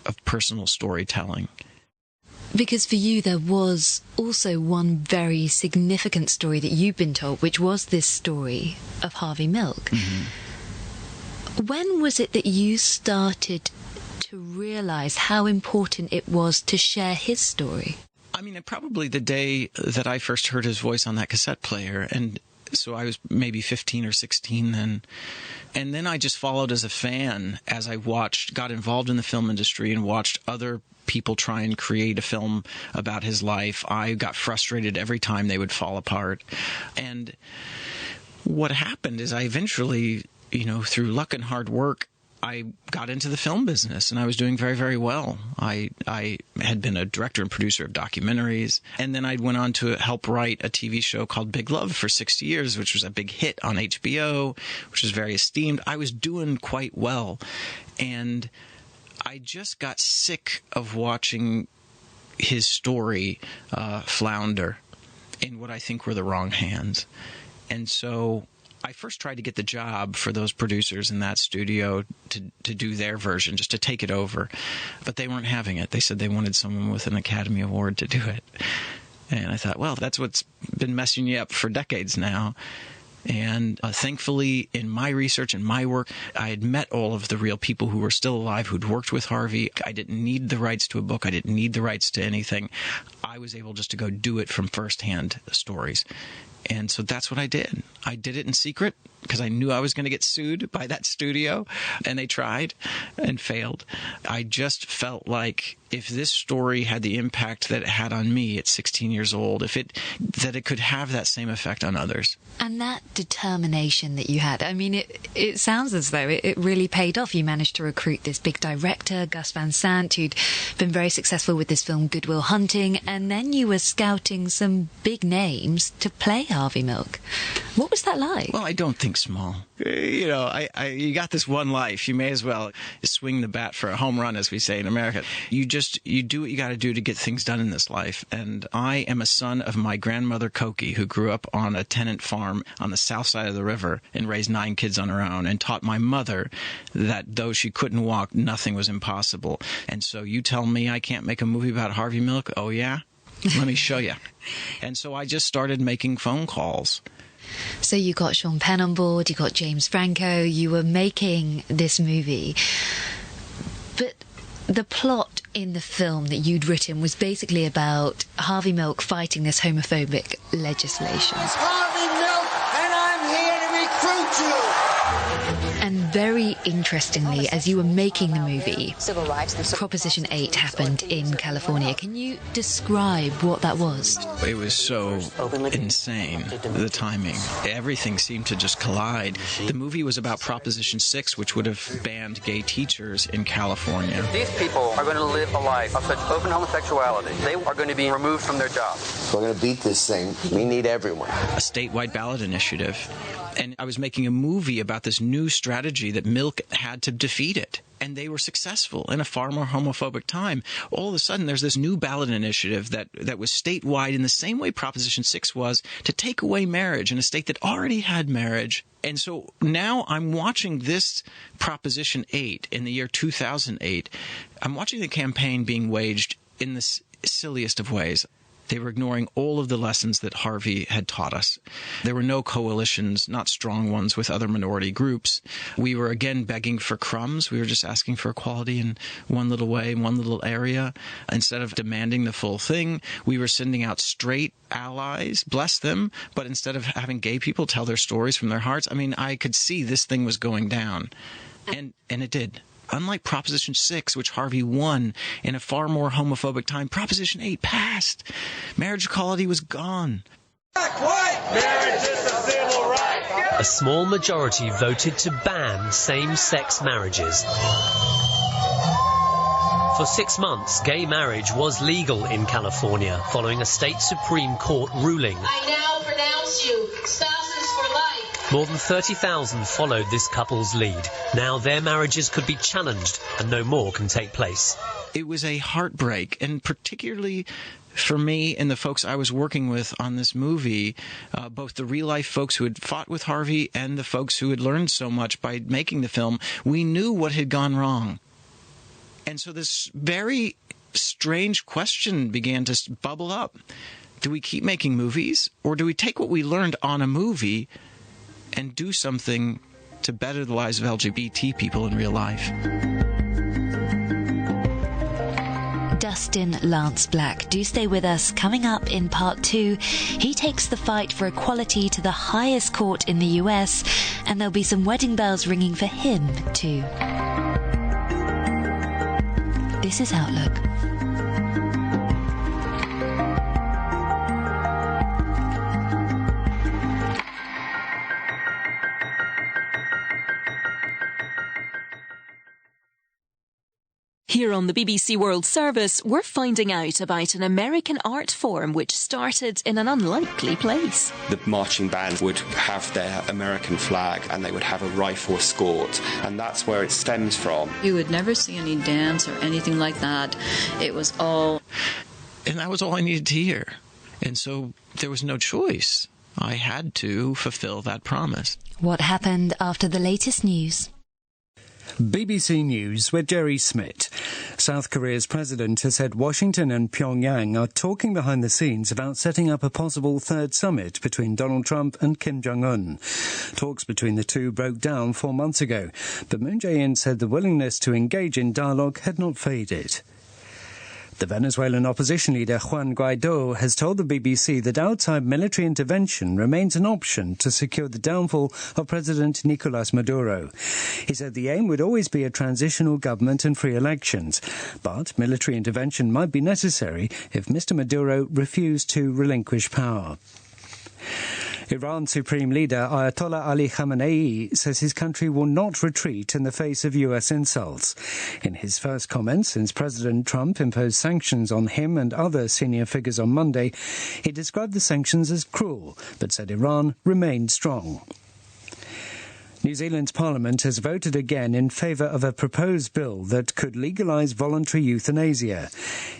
of personal storytelling. Because for you, there was also one very significant story that you've been told, which was this story of Harvey Milk. When was it that you started to realize how important it was to share his story? I mean, probably the day that I first heard his voice on that cassette player. And so I was maybe 15 or 16 then. And then I just followed as a fan as I got involved in the film industry and watched other people try and create a film about his life. I got frustrated every time they would fall apart. And what happened is I eventually, through luck and hard work, I got into the film business, and I was doing very, very well. I had been a director and producer of documentaries, and then I went on to help write a TV show called Big Love for 60 years, which was a big hit on HBO, which was very esteemed. I was doing quite well, and I just got sick of watching his story flounder in what I think were the wrong hands. And so I first tried to get the job for those producers in that studio to do their version, just to take it over. But they weren't having it. They said they wanted someone with an Academy Award to do it. And I thought, well, that's what's been messing you up for decades now. And thankfully, in my research and my work, I had met all of the real people who were still alive, who'd worked with Harvey. I didn't need the rights to a book. I didn't need the rights to anything. I was able just to go do it from firsthand stories. And so that's what I did. I did it in secret because I knew I was going to get sued by that studio, and they tried and failed. I just felt like if this story had the impact that it had on me at 16 years old, that it could have that same effect on others. And that determination that you had, I mean, it sounds as though it really paid off. You managed to recruit this big director, Gus Van Sant, who'd been very successful with this film Good Will Hunting, and then you were scouting some big names to play Harvey Milk. What was that like? Well, I don't think small. You got this one life. You may as well swing the bat for a home run, as we say in America. You do what you got to do to get things done in this life. And I am a son of my grandmother, Koki, who grew up on a tenant farm on the south side of the river and raised 9 kids on her own, and taught my mother that though she couldn't walk, nothing was impossible. And so you tell me I can't make a movie about Harvey Milk? Oh, yeah? Let me show you. And so I just started making phone calls. So you got Sean Penn on board, you got James Franco, you were making this movie. But the plot in the film that you'd written was basically about Harvey Milk fighting this homophobic legislation. It's Harvey Milk, and I'm here to recruit you. And very interestingly, as you were making the movie, Proposition 8 happened in California. Can you describe what that was? It was so insane, the timing. Everything seemed to just collide. The movie was about Proposition 6, which would have banned gay teachers in California. These people are going to live a life of such open homosexuality. They are going to be removed from their jobs. We're going to beat this thing. We need everyone. A statewide ballot initiative. And I was making a movie about this new strategy that Milk had to defeat it. And they were successful in a far more homophobic time. All of a sudden, there's this new ballot initiative that was statewide in the same way Proposition 6 was, to take away marriage in a state that already had marriage. And so now I'm watching this Proposition 8 in the year 2008. I'm watching the campaign being waged in the silliest of ways. They were ignoring all of the lessons that Harvey had taught us. There were no coalitions, not strong ones, with other minority groups. We were again begging for crumbs. We were just asking for equality in one little way, in one little area. Instead of demanding the full thing, we were sending out straight allies, bless them, but instead of having gay people tell their stories from their hearts, I mean, I could see this thing was going down. And it did. Unlike Proposition 6, which Harvey won in a far more homophobic time, Proposition 8 passed. Marriage equality was gone. Marriage is a civil right. A small majority voted to ban same-sex marriages. For 6 months, gay marriage was legal in California following a state Supreme Court ruling. I now pronounce you spouses for life. More than 30,000 followed this couple's lead. Now their marriages could be challenged and no more can take place. It was a heartbreak, and particularly for me and the folks I was working with on this movie, both the real-life folks who had fought with Harvey and the folks who had learned so much by making the film, we knew what had gone wrong. And so this very strange question began to bubble up. Do we keep making movies, or do we take what we learned on a movie and do something to better the lives of LGBT people in real life? Dustin Lance Black. Do stay with us. Coming up in part 2, he takes the fight for equality to the highest court in the US, and there'll be some wedding bells ringing for him too. This is Outlook. Here on the BBC World Service, we're finding out about an American art form which started in an unlikely place. The marching band would have their American flag and they would have a rifle escort, and that's where it stems from. You would never see any dance or anything like that. It was all... And that was all I needed to hear. And so there was no choice. I had to fulfill that promise. What happened after the latest news? BBC News with Jerry Smith. South Korea's president has said Washington and Pyongyang are talking behind the scenes about setting up a possible third summit between Donald Trump and Kim Jong-un. Talks between the two broke down 4 months ago, but Moon Jae-in said the willingness to engage in dialogue had not faded. The Venezuelan opposition leader Juan Guaido has told the BBC that outside military intervention remains an option to secure the downfall of President Nicolas Maduro. He said the aim would always be a transitional government and free elections, but military intervention might be necessary if Mr. Maduro refused to relinquish power. Iran's Supreme Leader Ayatollah Ali Khamenei says his country will not retreat in the face of US insults. In his first comments since President Trump imposed sanctions on him and other senior figures on Monday, he described the sanctions as cruel, but said Iran remained strong. New Zealand's Parliament has voted again in favour of a proposed bill that could legalise voluntary euthanasia.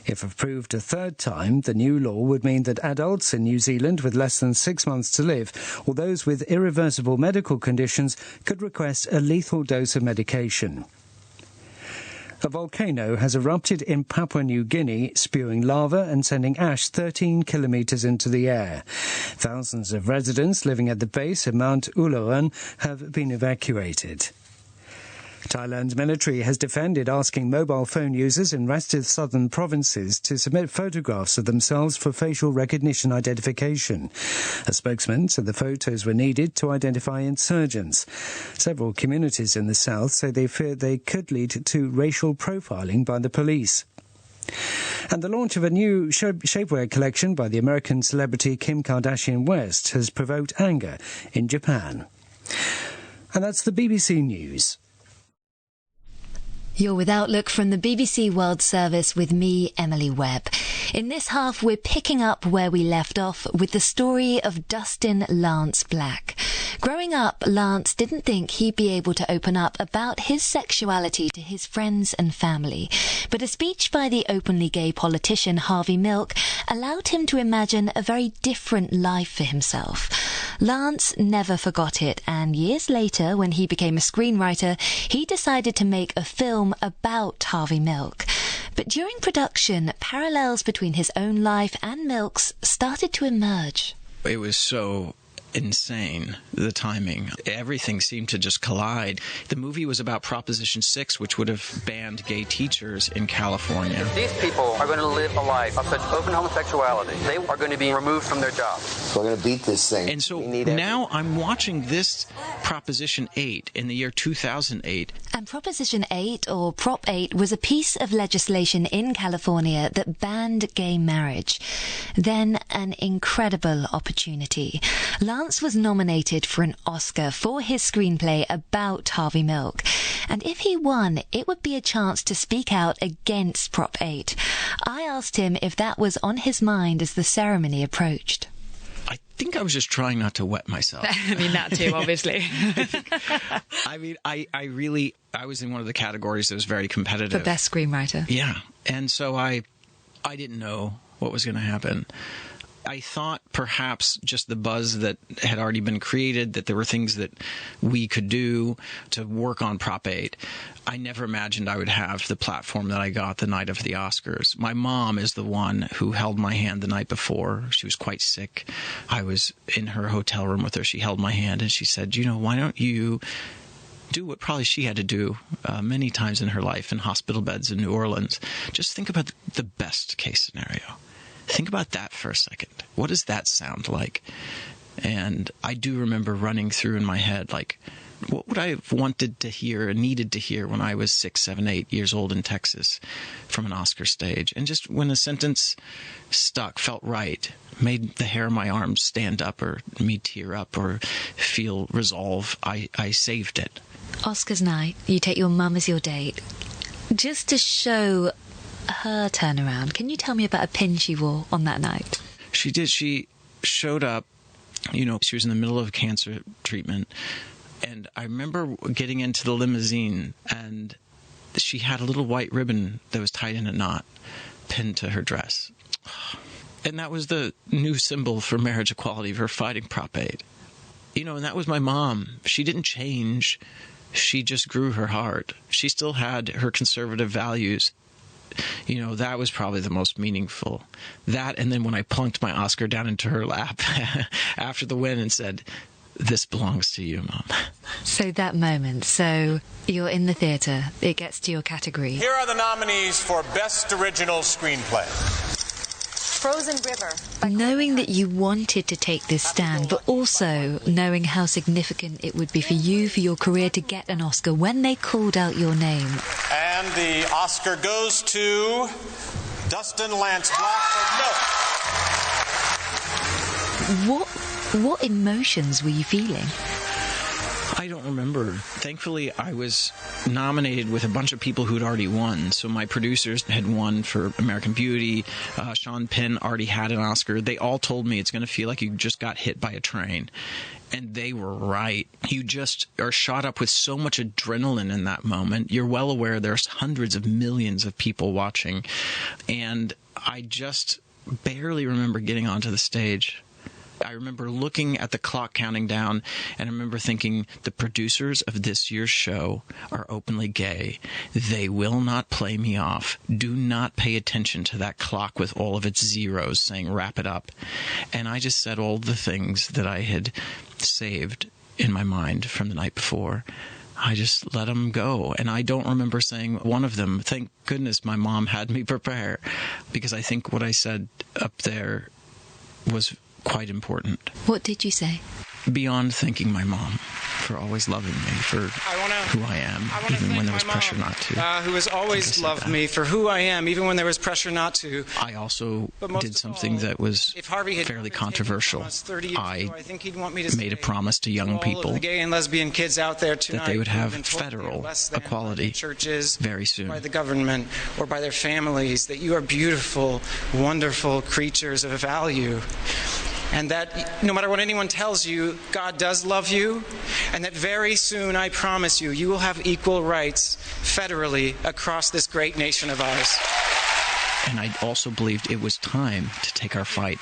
If approved a third time, the new law would mean that adults in New Zealand with less than 6 months to live, or those with irreversible medical conditions, could request a lethal dose of medication. A volcano has erupted in Papua New Guinea, spewing lava and sending ash 13 kilometres into the air. Thousands of residents living at the base of Mount Uluran have been evacuated. Thailand's military has defended asking mobile phone users in restive southern provinces to submit photographs of themselves for facial recognition identification. A spokesman said the photos were needed to identify insurgents. Several communities in the south say they fear they could lead to racial profiling by the police. And the launch of a new shapewear collection by the American celebrity Kim Kardashian West has provoked anger in Japan. And that's the BBC News. You're with Outlook from the BBC World Service with me, Emily Webb. In this half, we're picking up where we left off with the story of Dustin Lance Black. Growing up, Lance didn't think he'd be able to open up about his sexuality to his friends and family. But a speech by the openly gay politician Harvey Milk allowed him to imagine a very different life for himself. Lance never forgot it, and years later, when he became a screenwriter, he decided to make a film about Harvey Milk. But during production, parallels between his own life and Milk's started to emerge. It was so insane, the timing. Everything seemed to just collide. The movie was about Proposition 6, which would have banned gay teachers in California. These people are going to live a life of such open homosexuality. They are going to be removed from their jobs. We're going to beat this thing. And so now I'm watching this Proposition 8 in the year 2008. And Proposition 8, or Prop 8, was a piece of legislation in California that banned gay marriage. Then an incredible opportunity. Lance was nominated for an Oscar for his screenplay about Harvey Milk. And if he won, it would be a chance to speak out against Prop 8. I asked him if that was on his mind as the ceremony approached. I think I was just trying not to wet myself. I mean, that too, obviously. I mean, I was in one of the categories that was very competitive. For best screenwriter. Yeah. And so I didn't know what was going to happen. I thought perhaps just the buzz that had already been created, that there were things that we could do to work on Prop 8. I never imagined I would have the platform that I got the night of the Oscars. My mom is the one who held my hand the night before. She was quite sick. I was in her hotel room with her. She held my hand and she said, why don't you do what probably she had to do many times in her life in hospital beds in New Orleans. Just think about the best case scenario. Think about that for a second. What does that sound like? And I do remember running through in my head, like, what would I have wanted to hear and needed to hear when I was 6, 7, 8 years old in Texas from an Oscar stage? And just when a sentence stuck, felt right, made the hair on my arms stand up or me tear up or feel resolve, I saved it. Oscars night, you take your mum as your date. Just to show her turnaround, can you tell me about a pin she wore on that night? She did. She showed up, she was in the middle of cancer treatment, and I remember getting into the limousine, and she had a little white ribbon that was tied in a knot, pinned to her dress. And that was the new symbol for marriage equality, for fighting Prop 8. And that was my mom. She didn't change. She just grew her heart. She still had her conservative values. That was probably the most meaningful. That, and then when I plunked my Oscar down into her lap after the win and said, "This belongs to you, Mom." So that moment, you're in the theatre, it gets to your category. Here are the nominees for Best Original Screenplay. Frozen River. Knowing that you wanted to take this stand, but also knowing how significant it would be for you, for your career, to get an Oscar when they called out your name. And the Oscar goes to Dustin Lance Black for Milk. What emotions were you feeling? I don't remember. Thankfully, I was nominated with a bunch of people who'd already won. So my producers had won for American Beauty. Sean Penn already had an Oscar. They all told me it's going to feel like you just got hit by a train. And they were right. You just are shot up with so much adrenaline in that moment. You're well aware there's hundreds of millions of people watching. And I just barely remember getting onto the stage. I remember looking at the clock counting down, and I remember thinking, the producers of this year's show are openly gay. They will not play me off. Do not pay attention to that clock with all of its zeros saying, "Wrap it up." And I just said all the things that I had saved in my mind from the night before. I just let them go. And I don't remember saying one of them. Thank goodness my mom had me prepare, because I think what I said up there was quite important. What did you say? Beyond thanking my mom for always loving me for who I am, even when there was pressure not to. Who has always loved me for who I am, even when there was pressure not to. I also did something that was fairly controversial. I made a promise to young people the gay and lesbian kids out there tonight that they would have federal equality very soon. By the government or by their families, that you are beautiful, wonderful creatures of value. And that no matter what anyone tells you, God does love you, and that very soon, I promise you, you will have equal rights federally across this great nation of ours. And I also believed it was time to take our fight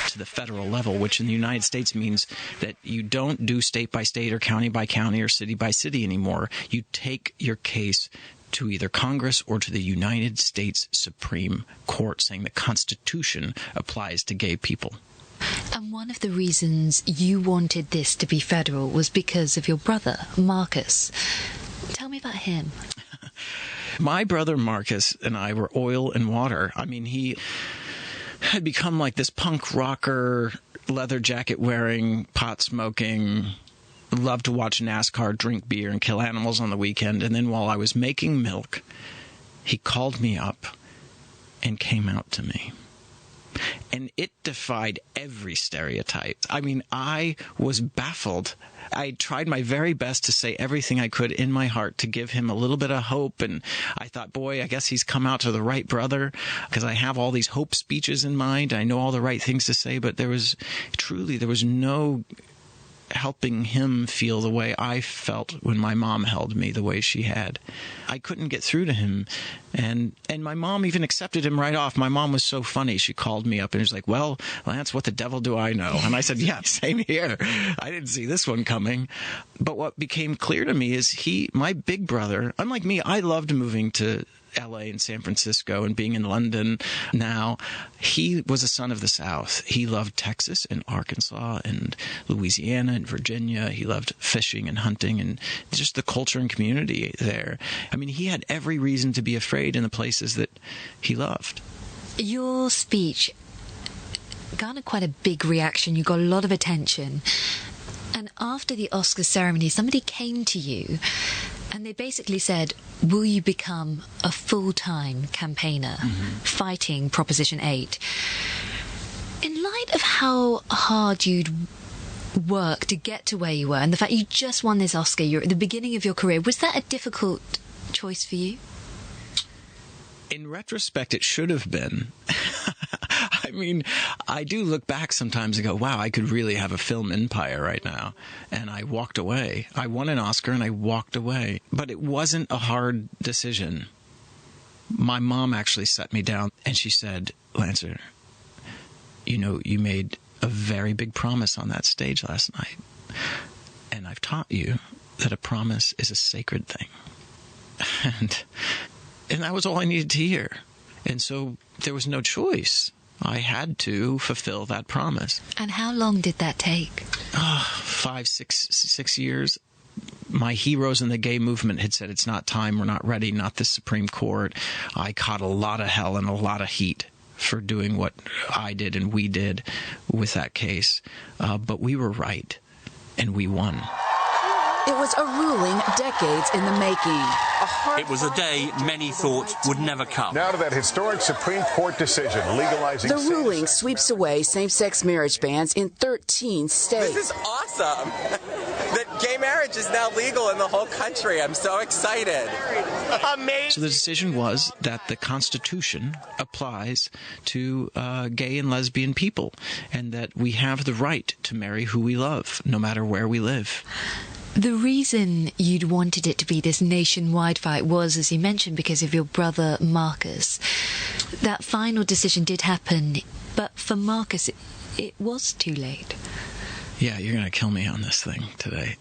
to the federal level, which in the United States means that you don't do state by state or county by county or city by city anymore. You take your case to either Congress or to the United States Supreme Court, saying the Constitution applies to gay people. And one of the reasons you wanted this to be federal was because of your brother, Marcus. Tell me about him. My brother Marcus and I were oil and water. I mean, he had become like this punk rocker, leather jacket wearing, pot smoking, loved to watch NASCAR, drink beer, and kill animals on the weekend. And then while I was making milk, he called me up and came out to me. And it defied every stereotype. I mean, I was baffled. I tried my very best to say everything I could in my heart to give him a little bit of hope. And I thought, boy, I guess he's come out to the right brother, because I have all these hope speeches in mind. I know all the right things to say, but there was no helping him feel the way I felt when my mom held me the way she had. I couldn't get through to him. And my mom even accepted him right off. My mom was so funny. She called me up and was like, well, Lance, what the devil do I know? And I said, yeah, same here. I didn't see this one coming. But what became clear to me is my big brother, unlike me, I loved moving to LA and San Francisco and being in London now. He was a son of the South. He loved Texas and Arkansas and Louisiana and Virginia. He loved fishing and hunting and just the culture and community there. I mean, he had every reason to be afraid in the places that he loved. Your speech garnered quite a big reaction. You got a lot of attention. And after the Oscar ceremony, somebody came to you and they basically said, will you become a full-time campaigner fighting Proposition 8? In light of how hard you'd work to get to where you were and the fact you just won this Oscar, you're at the beginning of your career, was that a difficult choice for you? In retrospect, it should have been. I mean, I do look back sometimes and go, wow, I could really have a film empire right now. And I walked away. I won an Oscar and I walked away. But it wasn't a hard decision. My mom actually sat me down and she said, Lancer, you know, you made a very big promise on that stage last night. And I've taught you that a promise is a sacred thing. And that was all I needed to hear. And so there was no choice. I had to fulfill that promise. And how long did that take? 5, 6 years. My heroes in the gay movement had said, it's not time, we're not ready, not the Supreme Court. I caught a lot of hell and a lot of heat for doing what I did and we did with that case. But we were right, and we won. It was a ruling decades in the making. It was a day many thought would never come. Now to that historic Supreme Court decision legalizing... The ruling sweeps away same-sex marriage bans in 13 states. This is awesome. That gay marriage is now legal in the whole country. I'm so excited. Amazing. So the decision was that the Constitution applies to gay and lesbian people, and that we have the right to marry who we love, no matter where we live. The reason you'd wanted it to be this nationwide fight was, as you mentioned, because of your brother Marcus. That final decision did happen, but for Marcus, it was too late. Yeah, you're going to kill me on this thing today.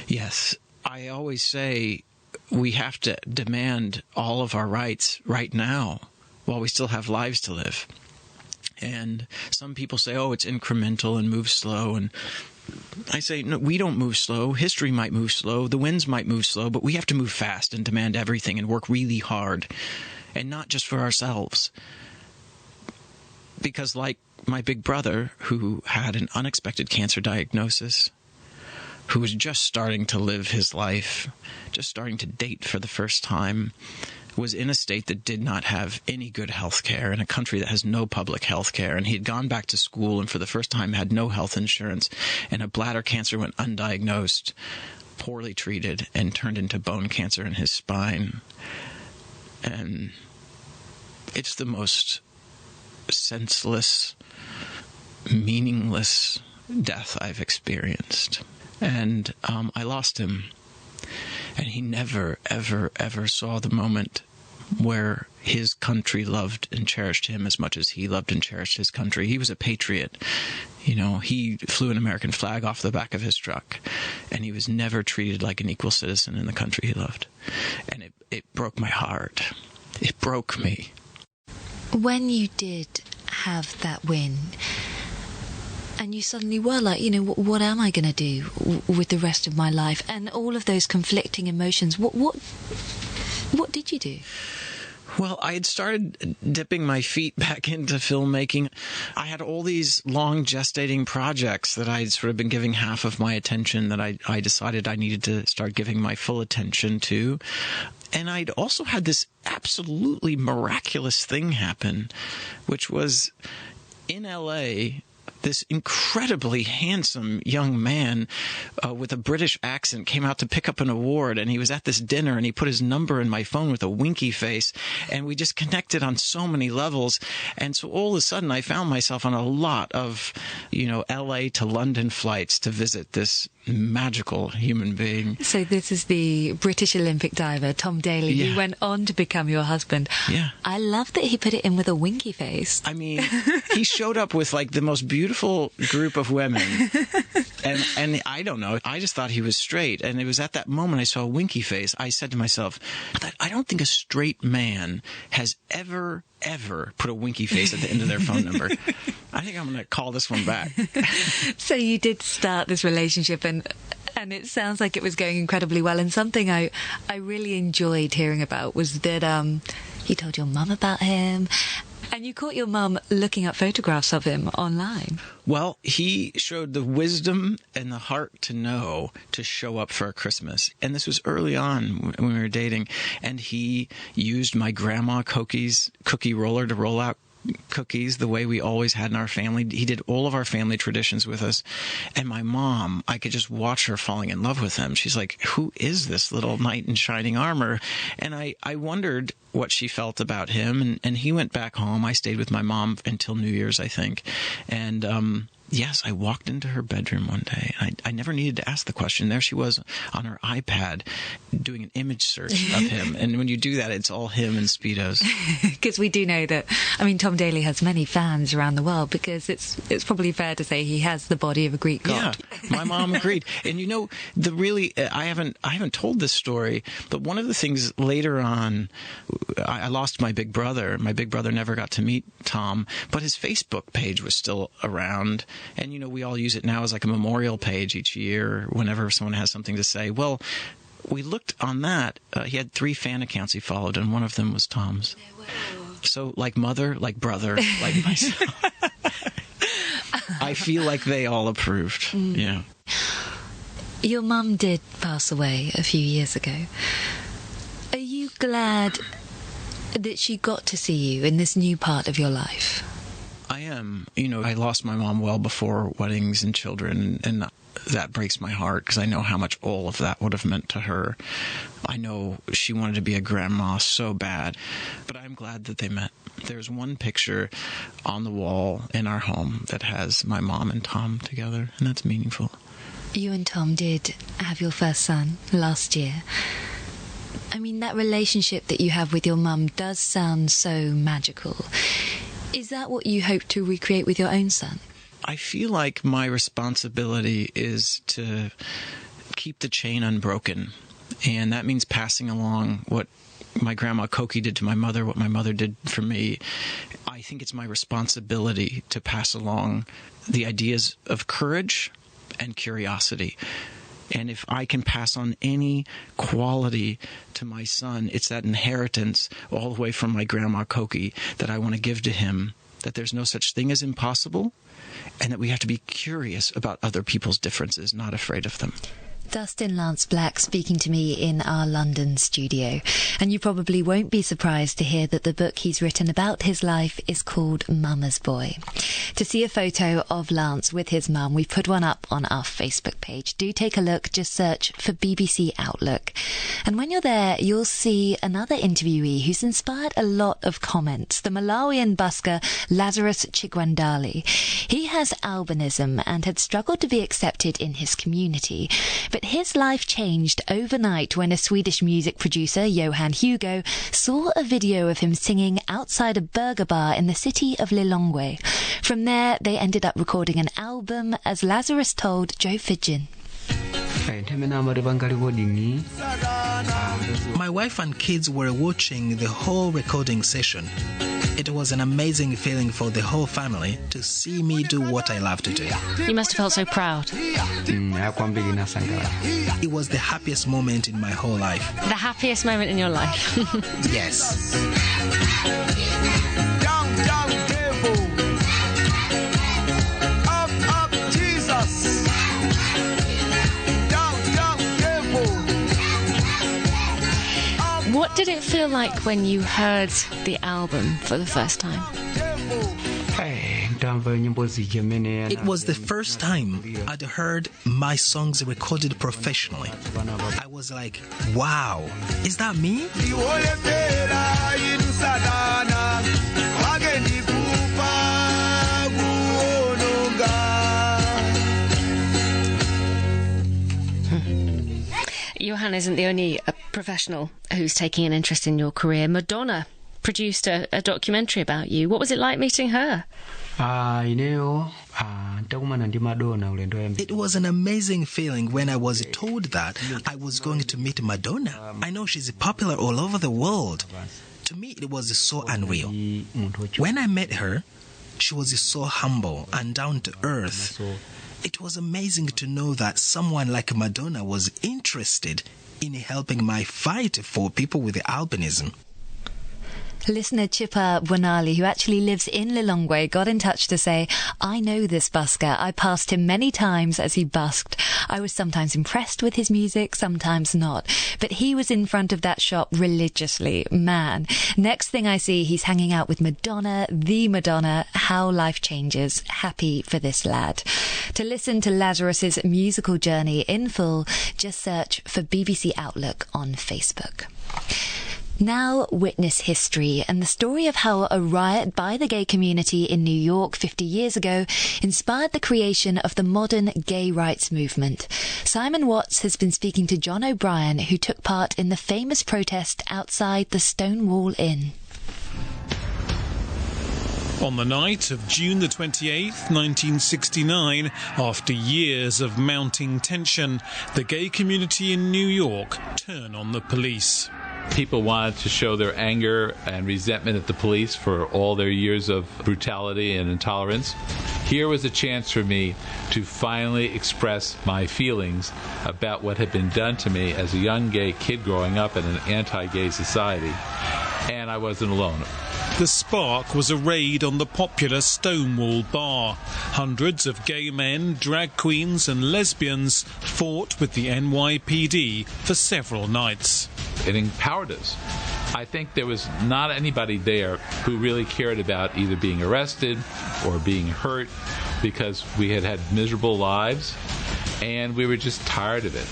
Yes, I always say we have to demand all of our rights right now while we still have lives to live. And some people say, oh, it's incremental and move slow. And I say, no, we don't move slow. History might move slow. The winds might move slow, but we have to move fast and demand everything and work really hard, and not just for ourselves. Because like my big brother, who had an unexpected cancer diagnosis, who was just starting to live his life, just starting to date for the first time, was in a state that did not have any good health care, in a country that has no public health care, and he had gone back to school and for the first time had no health insurance, and a bladder cancer went undiagnosed, poorly treated, and turned into bone cancer in his spine. And it's the most senseless, meaningless death I've experienced. And I lost him. And he never, ever, ever saw the moment where his country loved and cherished him as much as he loved and cherished his country. He was a patriot. You know, he flew an American flag off the back of his truck, and he was never treated like an equal citizen in the country he loved. And it broke my heart. It broke me. When you did have that win, and you suddenly were like, you know, what am I going to do with the rest of my life? And all of those conflicting emotions, what did you do? Well, I had started dipping my feet back into filmmaking. I had all these long gestating projects that I'd sort of been giving half of my attention that I decided I needed to start giving my full attention to. And I'd also had this absolutely miraculous thing happen, which was in L.A., this incredibly handsome young man with a British accent came out to pick up an award, and he was at this dinner, and he put his number in my phone with a winky face, and we just connected on so many levels. And so all of a sudden I found myself on a lot of, LA to London flights to visit this magical human being. So this is the British Olympic diver, Tom Daley, who went on to become your husband. Yeah. I love that he put it in with a winky face. I mean, he showed up with like the most beautiful group of women. And I don't know, I just thought he was straight. And it was at that moment I saw a winky face. I said to myself, I don't think a straight man has ever put a winky face at the end of their phone number. I think I'm going to call this one back. So you did start this relationship, and it sounds like it was going incredibly well. And something I really enjoyed hearing about was that you told your mum about him, and you caught your mum looking up photographs of him online. Well, he showed the wisdom and the heart to know to show up for a Christmas. And this was early on when we were dating. And he used my grandma Cookie's cookie roller to roll out cookies the way we always had in our family. He did all of our family traditions with us. And my mom, I could just watch her falling in love with him. She's like, who is this little knight in shining armor? And I wondered what she felt about him. And he went back home. I stayed with my mom until New Year's, I think. And yes, I walked into her bedroom one day. I never needed to ask the question. There she was on her iPad doing an image search of him. And when you do that, it's all him in Speedos. Because we do know that, Tom Daley has many fans around the world, because it's probably fair to say he has the body of a Greek god. Yeah, my mom agreed. And I haven't told this story, but one of the things later on, I lost my big brother. My big brother never got to meet Tom, but his Facebook page was still around. And, we all use it now as like a memorial page each year whenever someone has something to say. Well, we looked on that. He had 3 fan accounts he followed, and one of them was Tom's. So like mother, like brother, like myself. I feel like they all approved. Yeah. Your mum did pass away a few years ago. Are you glad that she got to see you in this new part of your life? I am. I lost my mom well before weddings and children, and that breaks my heart because I know how much all of that would have meant to her. I know she wanted to be a grandma so bad, but I'm glad that they met. There's one picture on the wall in our home that has my mom and Tom together, and that's meaningful. You and Tom did have your first son last year. That relationship that you have with your mum does sound so magical. Is that what you hope to recreate with your own son? I feel like my responsibility is to keep the chain unbroken. And that means passing along what my grandma Cokie did to my mother, what my mother did for me. I think it's my responsibility to pass along the ideas of courage and curiosity. And if I can pass on any quality to my son, it's that inheritance all the way from my grandma Cokie that I want to give to him, that there's no such thing as impossible, and that we have to be curious about other people's differences, not afraid of them. Dustin Lance Black speaking to me in our London studio. And you probably won't be surprised to hear that the book he's written about his life is called Mama's Boy. To see a photo of Lance with his mum, we've put one up on our Facebook page. Do take a look, just search for BBC Outlook. And when you're there, you'll see another interviewee who's inspired a lot of comments, the Malawian busker Lazarus Chigwandali. He has albinism and had struggled to be accepted in his community, but But his life changed overnight when a Swedish music producer, Johan Hugo, saw a video of him singing outside a burger bar in the city of Lilongwe. From there, they ended up recording an album, as Lazarus told Joe Fidgen. My wife and kids were watching the whole recording session. It was an amazing feeling for the whole family to see me do what I love to do. You must have felt so proud. It was the happiest moment in my whole life. The happiest moment in your life? Yes. Down, down, devil. Up, up, Jesus. Down, down, devil. What did it feel like when you heard the album for the first time? It was the first time I'd heard my songs recorded professionally. I was like, wow, is that me? Johan isn't the only professional who's taking an interest in your career. Madonna produced a documentary about you. What was it like meeting her? It was an amazing feeling when I was told that I was going to meet Madonna. I know she's popular all over the world. To me, it was so unreal. When I met her, she was so humble and down to earth. It was amazing to know that someone like Madonna was interested in helping my fight for people with albinism. Listener Chippa Wanali, who actually lives in Lilongwe, got in touch to say, I know this busker. I passed him many times as he busked. I was sometimes impressed with his music, sometimes not. But he was in front of that shop religiously. Man, next thing I see, he's hanging out with Madonna, the Madonna. How life changes. Happy for this lad. To listen to Lazarus's musical journey in full, just search for BBC Outlook on Facebook. Now witness history and the story of how a riot by the gay community in New York 50 years ago inspired the creation of the modern gay rights movement. Simon Watts has been speaking to John O'Brien, who took part in the famous protest outside the Stonewall Inn. On the night of June the 28th, 1969, after years of mounting tension, the gay community in New York turned on the police. People wanted to show their anger and resentment at the police for all their years of brutality and intolerance. Here was a chance for me to finally express my feelings about what had been done to me as a young gay kid growing up in an anti-gay society. And I wasn't alone. The spark was a raid on the popular Stonewall Bar. Hundreds of gay men, drag queens and lesbians fought with the NYPD for several nights. It empowered us. I think there was not anybody there who really cared about either being arrested or being hurt, because we had had miserable lives and we were just tired of it.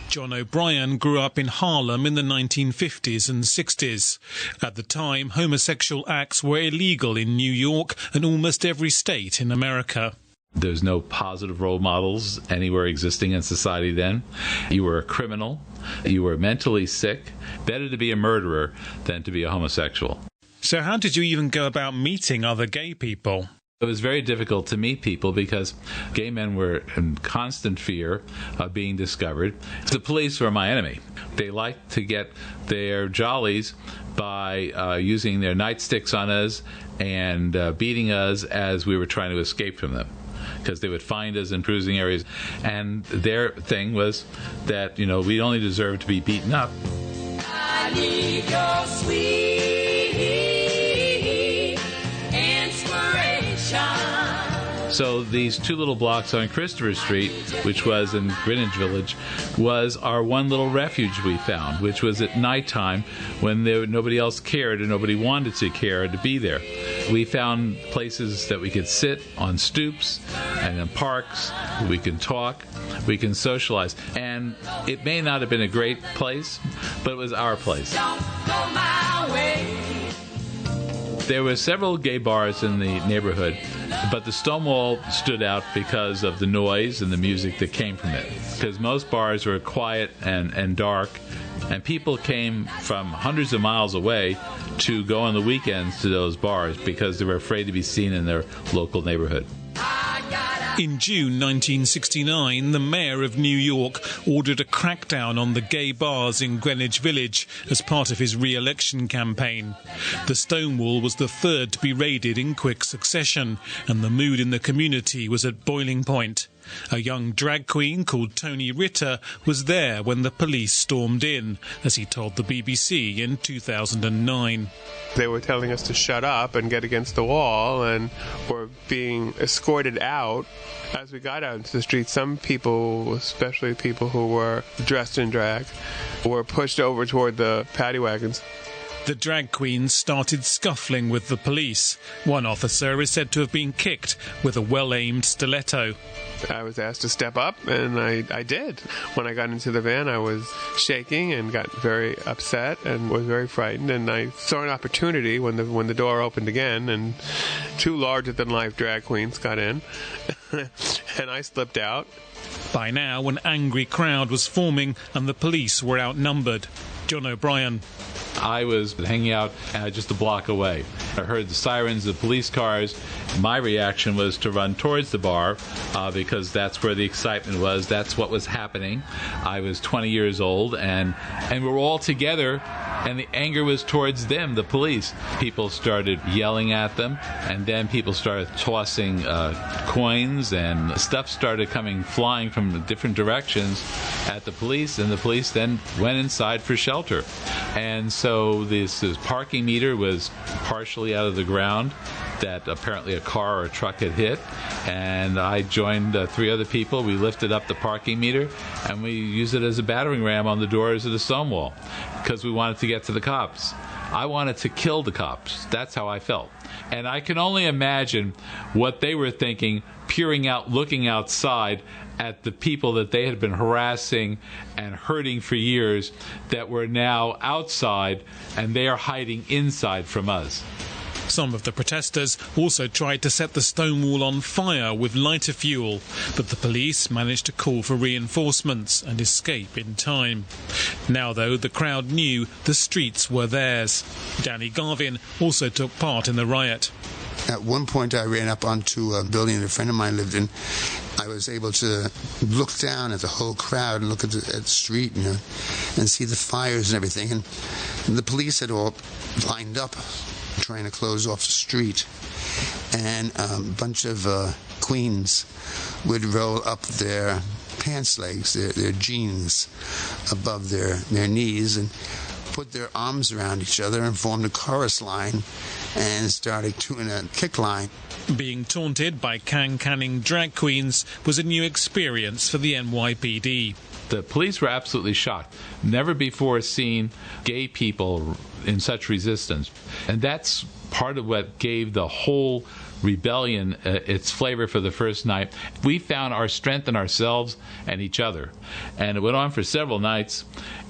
John O'Brien grew up in Harlem in the 1950s and 60s. At the time, homosexual acts were illegal in New York and almost every state in America. There's no positive role models anywhere existing in society then. You were a criminal. You were mentally sick. Better to be a murderer than to be a homosexual. So how did you even go about meeting other gay people? It was very difficult to meet people because gay men were in constant fear of being discovered. The police were my enemy. They liked to get their jollies by using their nightsticks on us and beating us as we were trying to escape from them, because they would find us in cruising areas. And their thing was that, we only deserved to be beaten up. I need your sweet So these two little blocks on Christopher Street, which was in Greenwich Village, was our one little refuge we found, which was at nighttime when nobody else cared and nobody wanted to care to be there. We found places that we could sit on stoops and in parks. We can talk. We can socialize. And it may not have been a great place, but it was our place. Don't go my way. There were several gay bars in the neighborhood, but the Stonewall stood out because of the noise and the music that came from it. Because most bars were quiet and dark, and people came from hundreds of miles away to go on the weekends to those bars because they were afraid to be seen in their local neighborhood. In June 1969, the mayor of New York ordered a crackdown on the gay bars in Greenwich Village as part of his re-election campaign. The Stonewall was the third to be raided in quick succession, and the mood in the community was at boiling point. A young drag queen called Tony Ritter was there when the police stormed in, as he told the BBC in 2009. They were telling us to shut up and get against the wall, and were being escorted out. As we got out into the street, some people, especially people who were dressed in drag, were pushed over toward the paddy wagons. The drag queens started scuffling with the police. One officer is said to have been kicked with a well-aimed stiletto. I was asked to step up, and I did. When I got into the van, I was shaking and got very upset and was very frightened. And I saw an opportunity when the door opened again, and two larger-than-life drag queens got in, and I slipped out. By now, an angry crowd was forming, and the police were outnumbered. John O'Brien. I was hanging out just a block away. I heard the sirens of police cars. My reaction was to run towards the bar because that's where the excitement was. That's what was happening. I was 20 years old, and we're all together, and the anger was towards them, the police. People started yelling at them, and then people started tossing coins, and stuff started coming flying from different directions at the police, and the police then went inside for shelter. And so this parking meter was partially out of the ground that apparently a car or a truck had hit, and I joined three other people. We lifted up the parking meter, and we used it as a battering ram on the doors of the Stonewall because we wanted to get to the cops. I wanted to kill the cops. That's how I felt. And I can only imagine what they were thinking, peering out, looking outside at the people that they had been harassing and hurting for years that were now outside, and they are hiding inside from us. Some of the protesters also tried to set the Stonewall on fire with lighter fuel, but the police managed to call for reinforcements and escape in time. Now, though, the crowd knew the streets were theirs. Danny Garvin also took part in the riot. At one point, I ran up onto a building that a friend of mine lived in. I was able to look down at the whole crowd and look at the street, and see the fires and everything. And the police had all lined up, trying to close off the street. And a bunch of queens would roll up their pants legs, their jeans, above their knees, and put their arms around each other and formed a chorus line and started doing a kick line. Being taunted by can-canning drag queens was a new experience for the NYPD. The police were absolutely shocked. Never before seen gay people in such resistance. And that's part of what gave the whole rebellion its flavor for the first night. We found our strength in ourselves and each other. And it went on for several nights,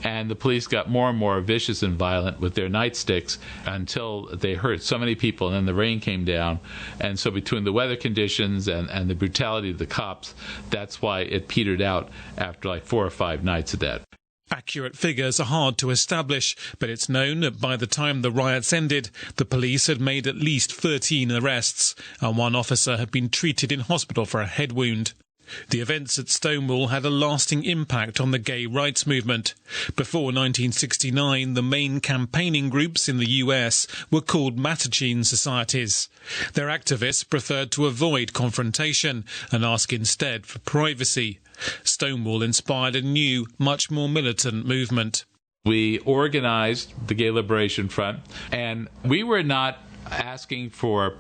and the police got more and more vicious and violent with their nightsticks until they hurt so many people, and then the rain came down. And so between the weather conditions and the brutality of the cops, that's why it petered out after like 4 or 5 nights of that. Accurate figures are hard to establish, but it's known that by the time the riots ended, the police had made at least 13 arrests, and one officer had been treated in hospital for a head wound. The events at Stonewall had a lasting impact on the gay rights movement. Before 1969, the main campaigning groups in the US were called Mattachine societies. Their activists preferred to avoid confrontation and ask instead for privacy. Stonewall inspired a new, much more militant movement. We organized the Gay Liberation Front, and we were not asking for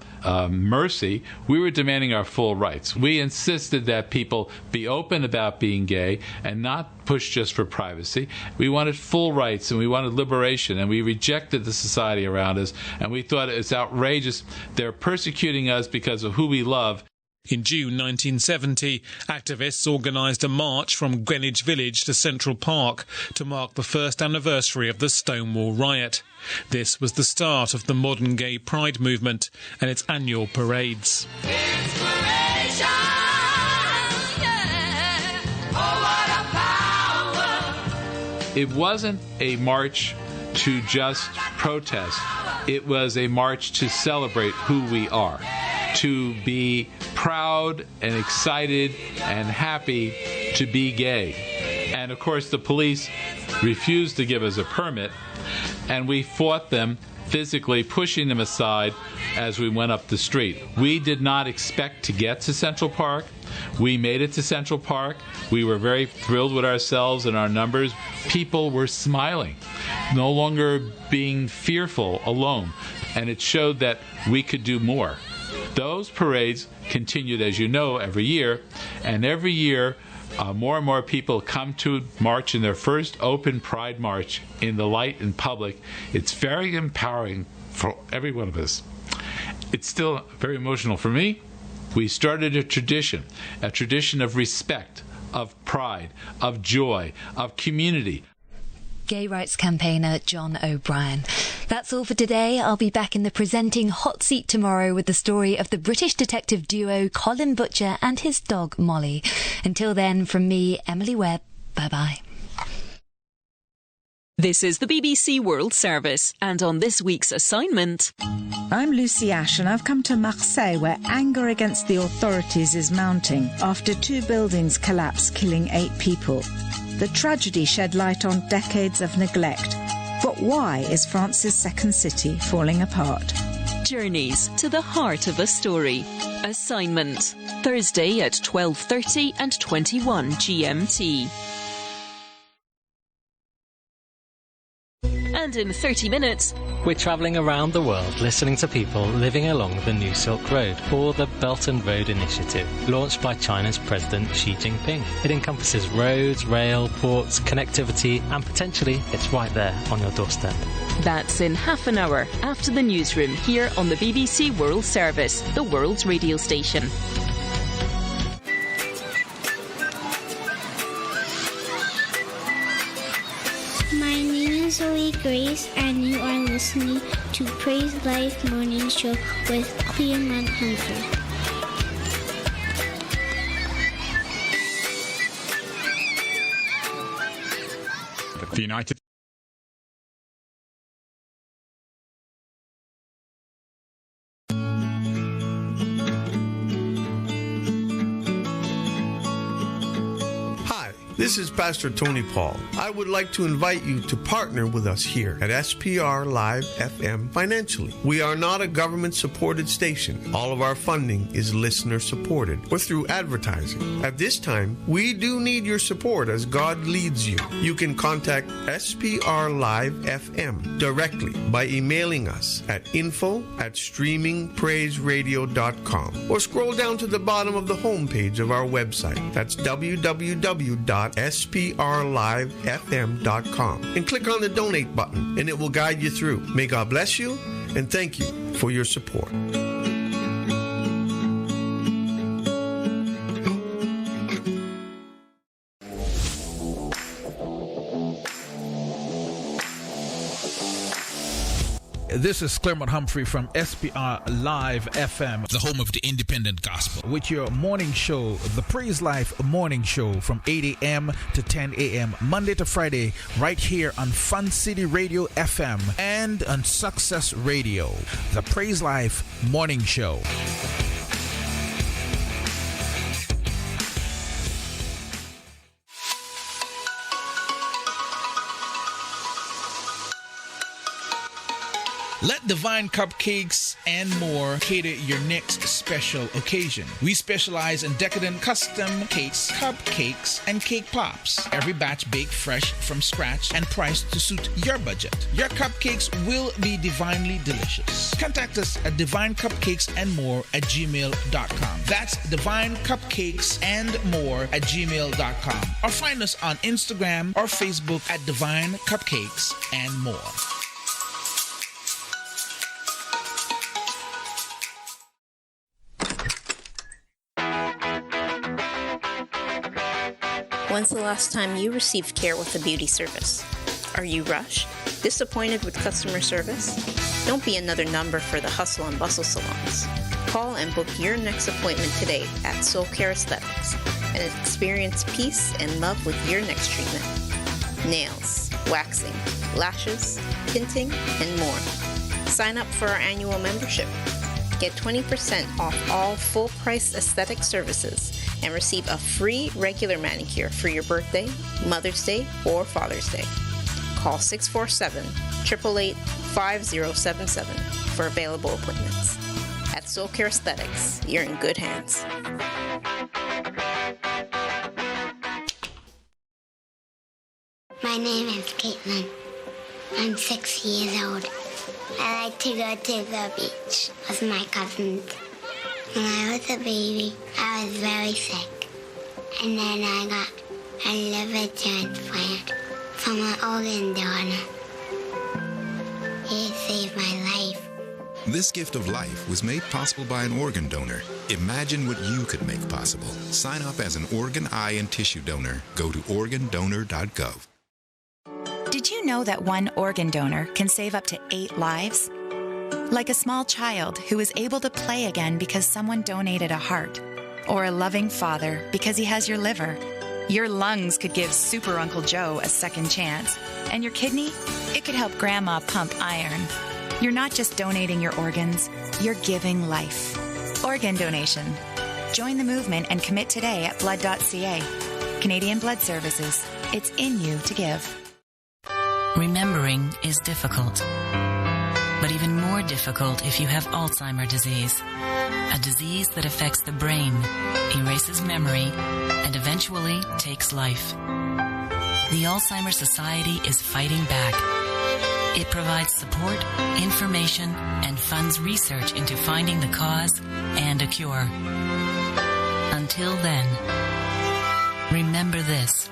mercy. We were demanding our full rights. We insisted that people be open about being gay and not push just for privacy. We wanted full rights, and we wanted liberation, and we rejected the society around us, and we thought it was outrageous. They're persecuting us because of who we love. In June 1970, activists organised a march from Greenwich Village to Central Park to mark the first anniversary of the Stonewall riot. This was the start of the modern gay pride movement and its annual parades. It wasn't a march to just protest. It was a march to celebrate who we are, to be proud and excited and happy to be gay. And of course, the police refused to give us a permit, and we fought them, physically pushing them aside as we went up the street. We did not expect to get to Central Park. We made it to Central Park. We were very thrilled with ourselves and our numbers. People were smiling, no longer being fearful alone, and it showed that we could do more. Those parades continued, as you know, every year, and every year more and more people come to march in their first open Pride March in the light in public. It's very empowering for every one of us. It's still very emotional for me. We started a tradition of respect, of pride, of joy, of community. Gay rights campaigner John O'Brien. That's all for today. I'll be back in the presenting hot seat tomorrow with the story of the British detective duo Colin Butcher and his dog Molly. Until then, from me, Emily Webb, bye-bye. This is the BBC World Service, and on this week's assignment... I'm Lucy Ash, and I've come to Marseille, where anger against the authorities is mounting after 2 buildings collapsed, killing 8 people. The tragedy shed light on decades of neglect. But why is France's second city falling apart? Journeys to the heart of a story. Assignment. Thursday at 12:30 and 21 GMT. And in 30 minutes... We're travelling around the world listening to people living along the New Silk Road, or the Belt and Road Initiative, launched by China's President Xi Jinping. It encompasses roads, rail, ports, connectivity, and potentially it's right there on your doorstep. That's in half an hour after the newsroom here on the BBC World Service, the world's radio station. Zoe Grace, and you are listening to Praise Life Morning Show with Clearmont Humphrey. The United This is Pastor Tony Paul. I would like to invite you to partner with us here at SPR Live FM financially. We are not a government-supported station. All of our funding is listener-supported or through advertising. At this time, we do need your support as God leads you. You can contact SPR Live FM directly by emailing us at info@streamingpraiseradio.com or scroll down to the bottom of the homepage of our website. That's www.sprlivefm.com and click on the donate button and it will guide you through. May God bless you and thank you for your support. This is Clermont Humphrey from SPR Live FM, the home of the independent gospel, with your morning show, the Praise Life Morning Show, from 8 a.m. to 10 a.m., Monday to Friday, right here on Fun City Radio FM and on Success Radio. The Praise Life Morning Show. Let Divine Cupcakes and more cater your next special occasion. We specialize in decadent custom cakes, cupcakes, and cake pops. Every batch baked fresh from scratch and priced to suit your budget. Your cupcakes will be divinely delicious. Contact us at divinecupcakesandmore@gmail.com. That's divinecupcakesandmore@gmail.com. Or find us on Instagram or Facebook at Divine Cupcakes and More. When's the last time you received care with a beauty service? Are you rushed? Disappointed with customer service? Don't be another number for the hustle and bustle salons. Call and book your next appointment today at Soul Care Aesthetics and experience peace and love with your next treatment. Nails, waxing, lashes, tinting, and more. Sign up for our annual membership. Get 20% off all full-price aesthetic services and receive a free regular manicure for your birthday, Mother's Day, or Father's Day. Call 647-888-5077 for available appointments. At Soul Care Aesthetics, you're in good hands. My name is Caitlin. I'm 6 years old. I like to go to the beach with my cousins. When I was a baby, I was very sick. And then I got a liver transplant from an organ donor. He saved my life. This gift of life was made possible by an organ donor. Imagine what you could make possible. Sign up as an organ, eye, and tissue donor. Go to organdonor.gov. Did you know that one organ donor can save up to 8 lives? Like a small child who is able to play again because someone donated a heart, or a loving father because he has your liver. Your lungs could give Super Uncle Joe a second chance, and your kidney, it could help Grandma pump iron. You're not just donating your organs, you're giving life. Organ donation. Join the movement and commit today at blood.ca. Canadian Blood Services. It's in you to give. Remembering is difficult, but even more difficult if you have Alzheimer's disease, a disease that affects the brain, erases memory, and eventually takes life. The Alzheimer's Society is fighting back. It provides support, information, and funds research into finding the cause and a cure. Until then, remember this.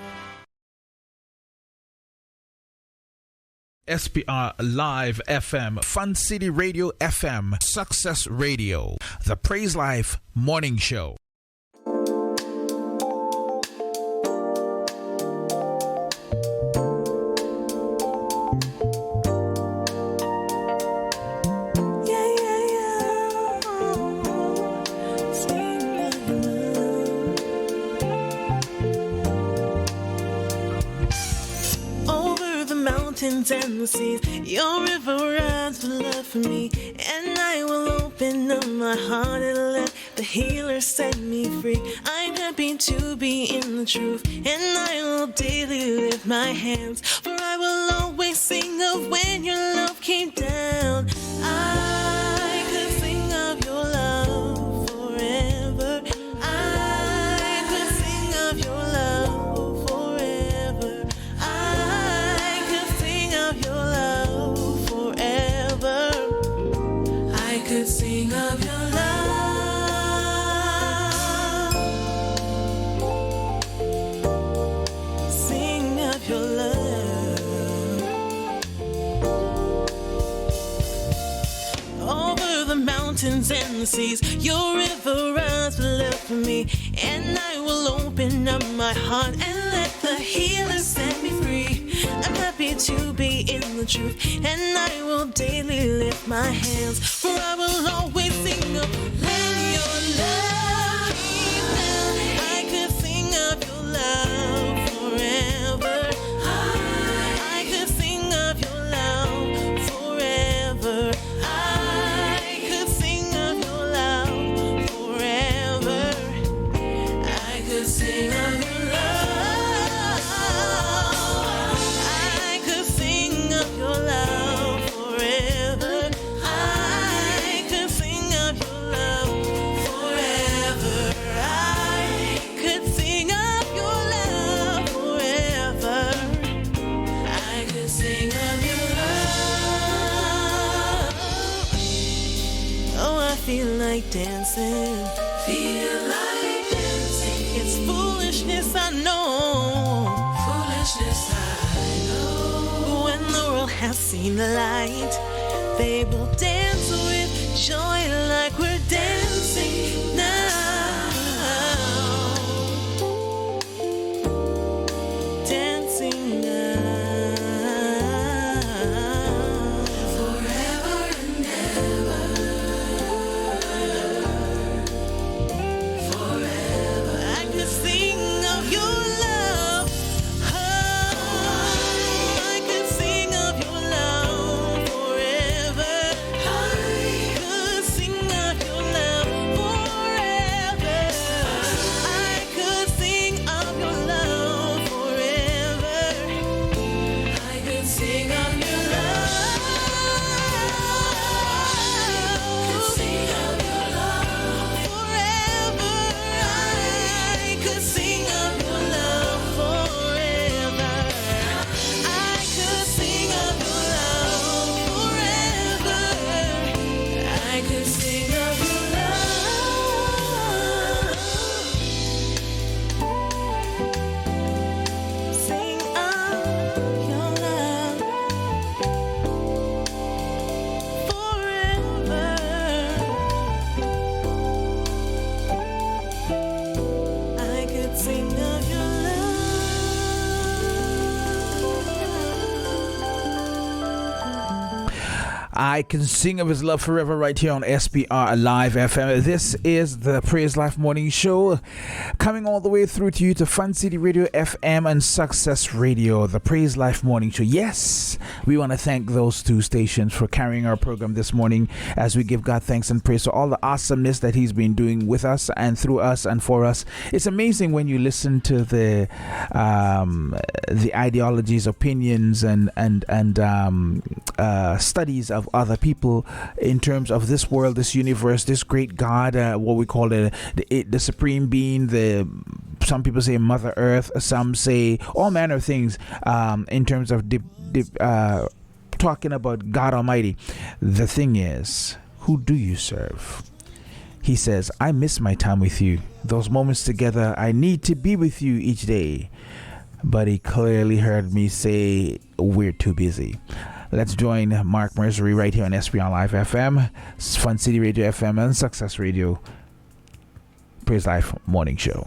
SPR Live FM, Fun City Radio FM, Success Radio, the Praise Life Morning Show. And the seas, your river runs with love for me, and I will open up my heart and let the healer set me free. I'm happy to be in the truth, and I will daily lift my hands, for I will always sing of when your love came down. I could sing of your love forever. I could sing of your love forever. I could sing of your love forever. I could sing of your love. Sing of your love. Over the mountains and the seas, your river runs with love for me, and I will open up my heart and let the healer set me free. I'm happy to be in the truth, and I will daily lift my hands, for I will always sing of when your love came down. I could sing of your love forever. I could sing of your love forever. I could sing of your love forever. I could sing of your love. I could sing of your love forever. I could sing of your love forever. I could sing of your love forever. I could sing of your love. Oh, I feel like dancing. Feel like dancing. It's foolishness, I know. Foolishness, I know. When the world has seen the light, they will dance with joy like we're dancing now. I Can Sing of His Love Forever right here on SPR Live FM. This is the Praise Life Morning Show, coming all the way through to you to Fun City Radio FM and Success Radio, the Praise Life Morning Show. Yes, we want to thank those two stations for carrying our program this morning as we give God thanks and praise for all the awesomeness that He's been doing with us and through us and for us. It's amazing when you listen to the ideologies, opinions, and studies of other people in terms of this world, this universe, this great God, what we call it, the supreme being, some people say Mother Earth, some say all manner of things in terms of talking about God Almighty. The thing is, who do you serve? He says, I miss my time with you. Those moments together, I need to be with you each day. But he clearly heard me say, we're too busy. Let's join Mark Mercery right here on SPR Live FM, Fun City Radio FM, and Success Radio. Praise Life Morning Show.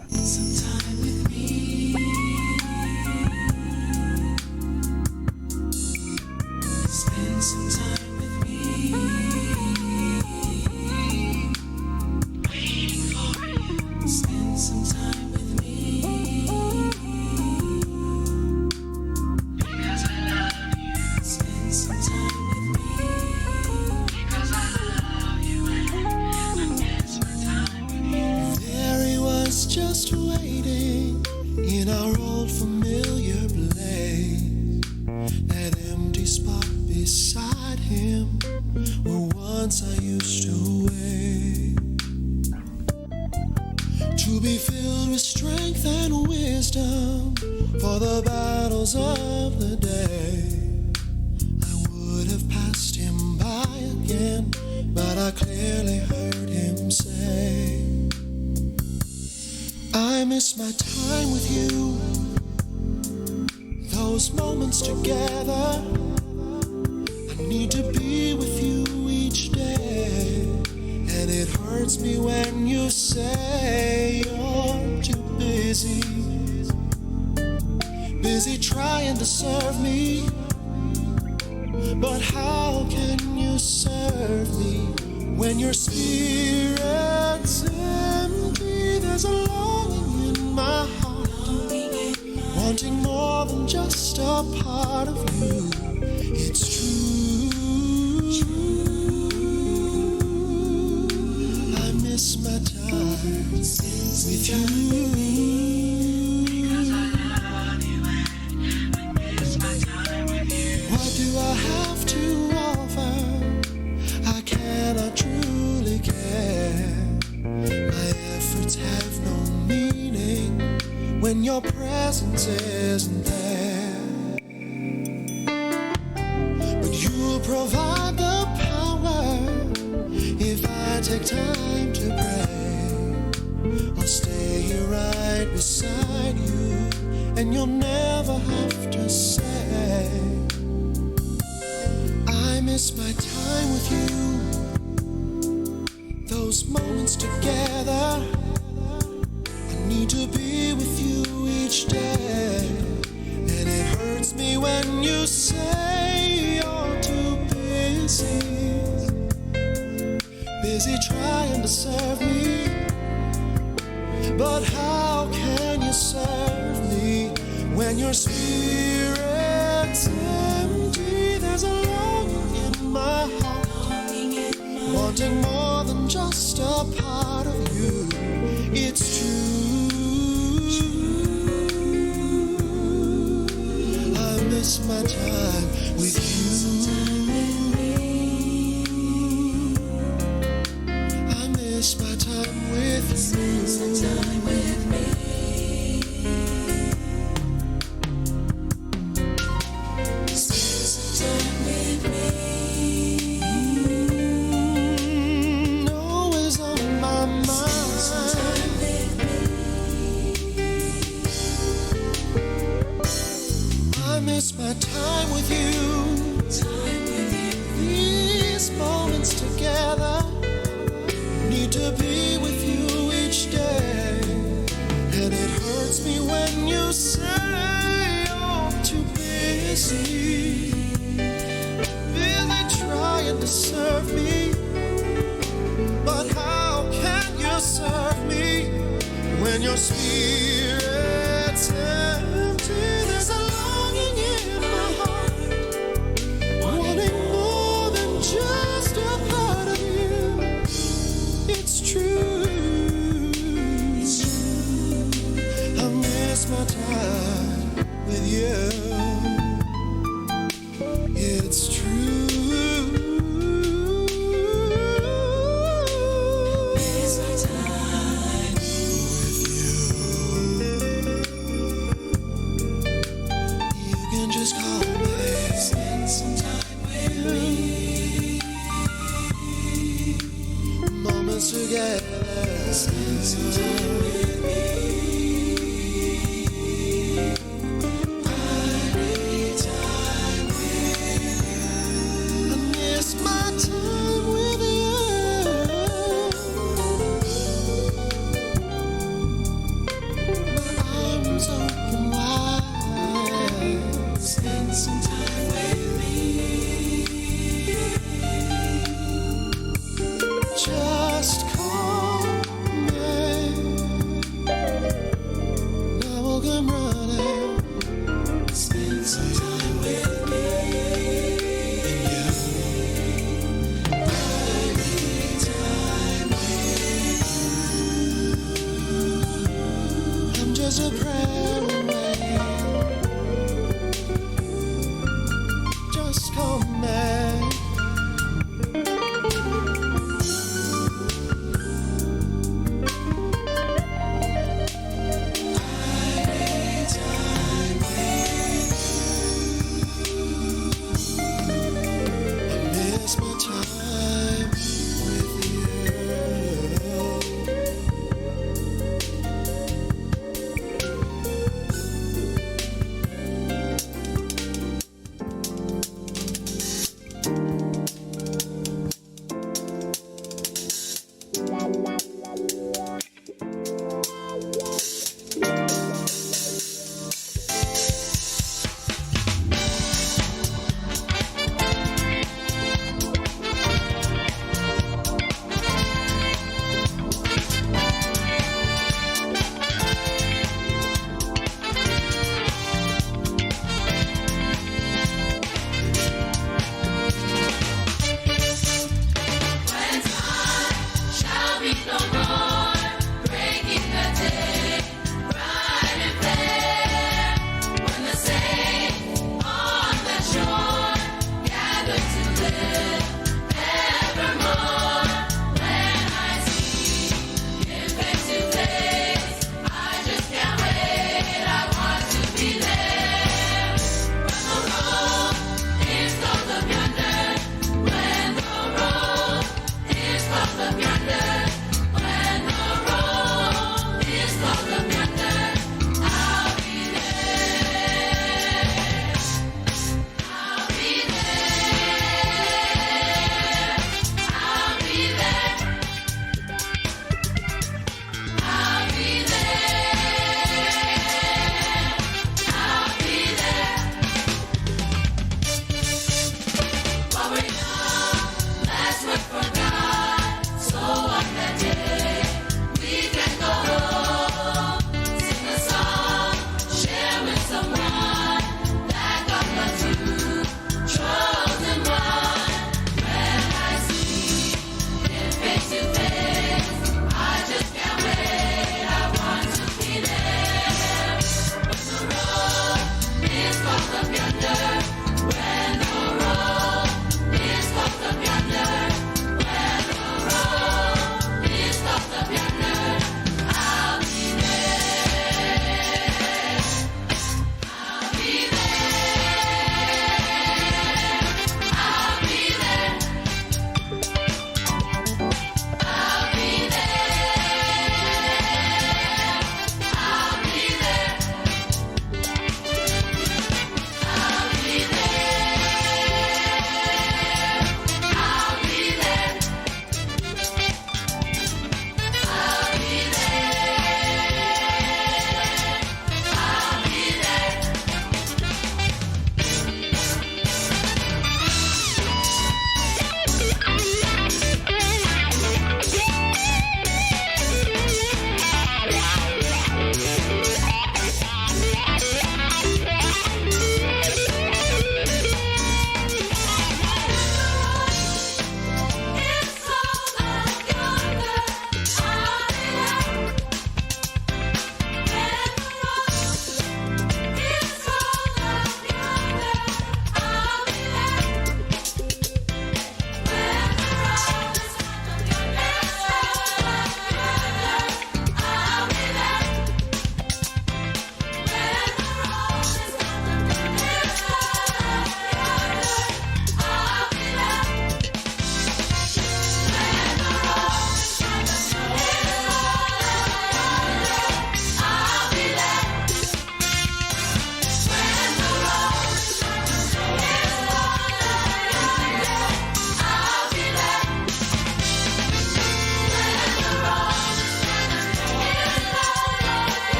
Busy trying to you'll serve me when your spirit's empty. There's a longing in my heart, wanting more than just a part of you. It's true. I miss my time with you. It's true. Miss my time with you. You can just call me. Spend some time with me. Moments together. Spend some time with me. Just call me. I will come running. Spend some time with me. And you. I need time with you. I'm just a prayer away. Just call me.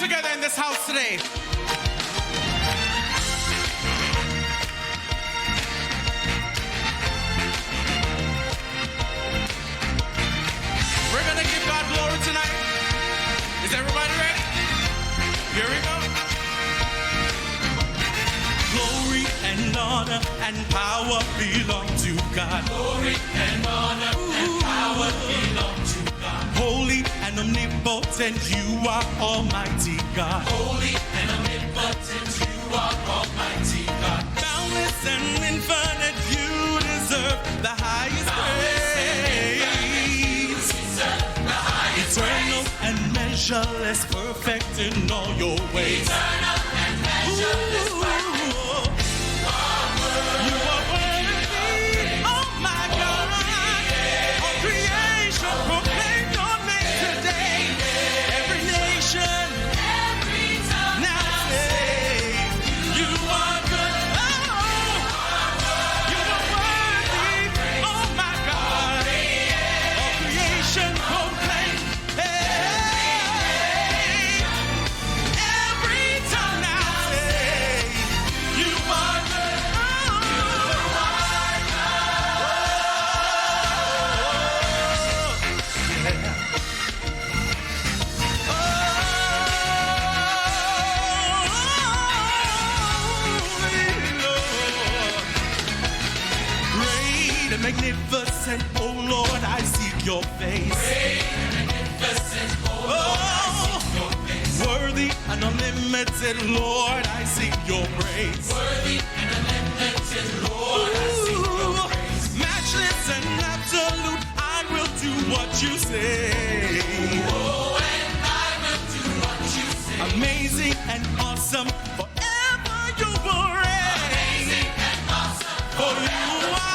together in this house today. We're gonna give God glory tonight. Is everybody ready? Here we go. Glory and honor and power belong to God. Glory and honor and power belong to God. Holy and omnipotent, you are Almighty God. Holy and omnipotent, you are Almighty God. Boundless and infinite, you deserve the highest praise. Eternal and measureless, perfect in all your ways. Eternal and measureless, perfect. You are worthy, oh my God. All creation proclaim your name today. Every nation, every tongue now say, you are good. Oh, you are worthy, oh my God. All creation proclaim. Every tongue now say, you are good. Great and magnificent, oh Lord, I seek your face. Great and magnificent, oh Lord, I seek your face. Worthy and unlimited, Lord, I seek your praise. Worthy and unlimited, Lord, I seek your praise. Matchless and absolute, I will do what you say. Oh, and I will do what you say. Amazing and awesome, forever you will reign. Amazing and awesome, for you are.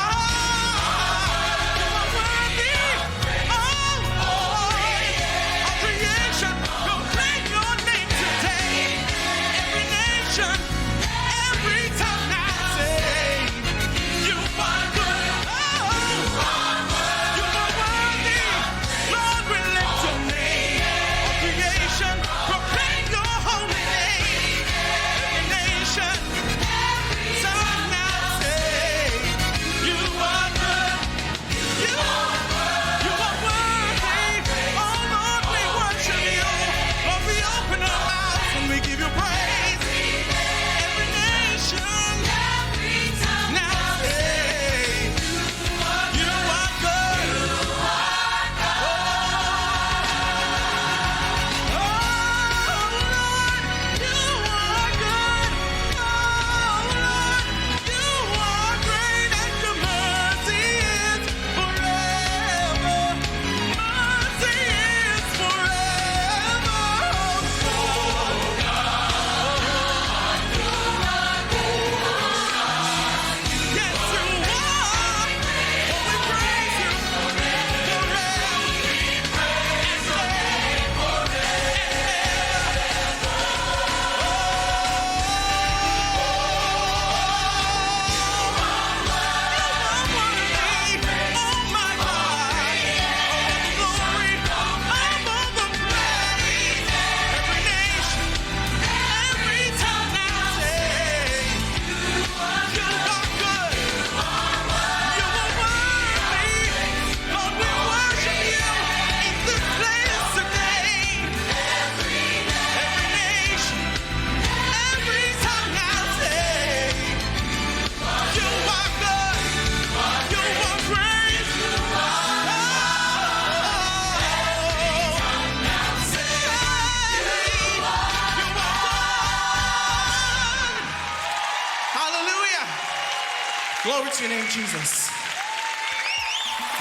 Glory to your name, Jesus.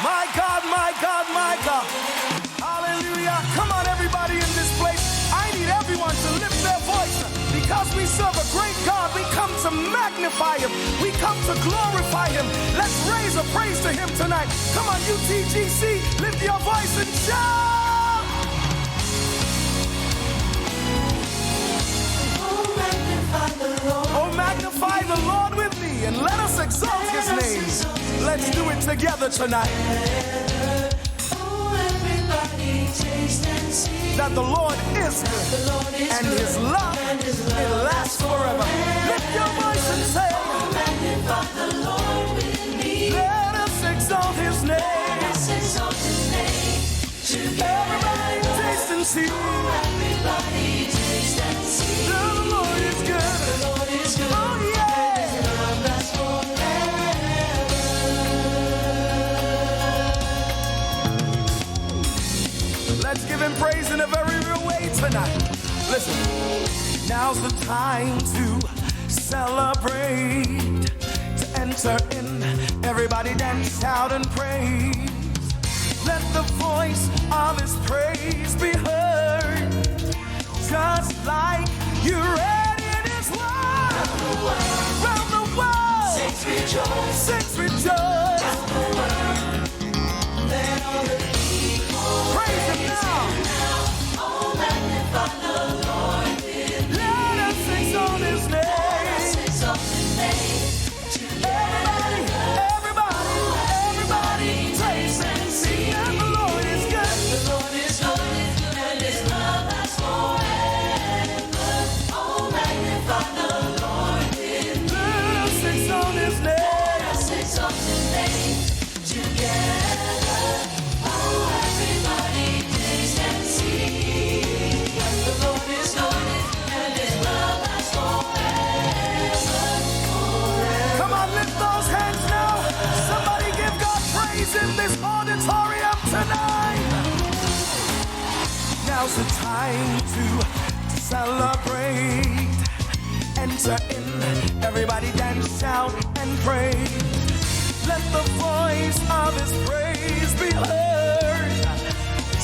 My God, my God, my God. Hallelujah. Come on, everybody in this place. I need everyone to lift their voice. Because we serve a great God, we come to magnify him. We come to glorify him. Let's raise a praise to him tonight. Come on, UTGC, lift your voice and shout. Oh, magnify the Lord with me and let us exalt his name. Let's do it together tonight. Oh, everybody taste and see. that the Lord is good, and his love, it lasts forever. Lift your voice and say, oh, magnify the Lord with me. Let us exalt his name. Let us exalt his name. Everybody taste and see. Everybody taste and see. The Lord is good. The Lord is good. Oh, yeah. His love lasts forever. Let's give him praise in a very real way tonight. Listen, now's the time to celebrate, to enter in. Everybody dance, shout, and praise. Let the voice of his praise be heard, just like you read in his word. Round the world, saints rejoice, saints rejoice. Round the world, let all the people praise him now. Oh, magnify the Lord with me. Let us exalt his name. Let us exalt his name. Everybody, taste and see that the Lord is good. The Lord is good, and his love lasts forever. Oh, magnify the Lord with me. Let us exalt his name. Let us exalt his name together. Oh, everybody taste and see that the Lord is good, and his love lasts forever. Come on, lift those hands now. Somebody give God praise in this auditorium tonight. Now's the time to celebrate. Enter in, everybody dance, shout, and praise. Let the voice of his praise be heard,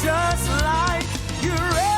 just like you read.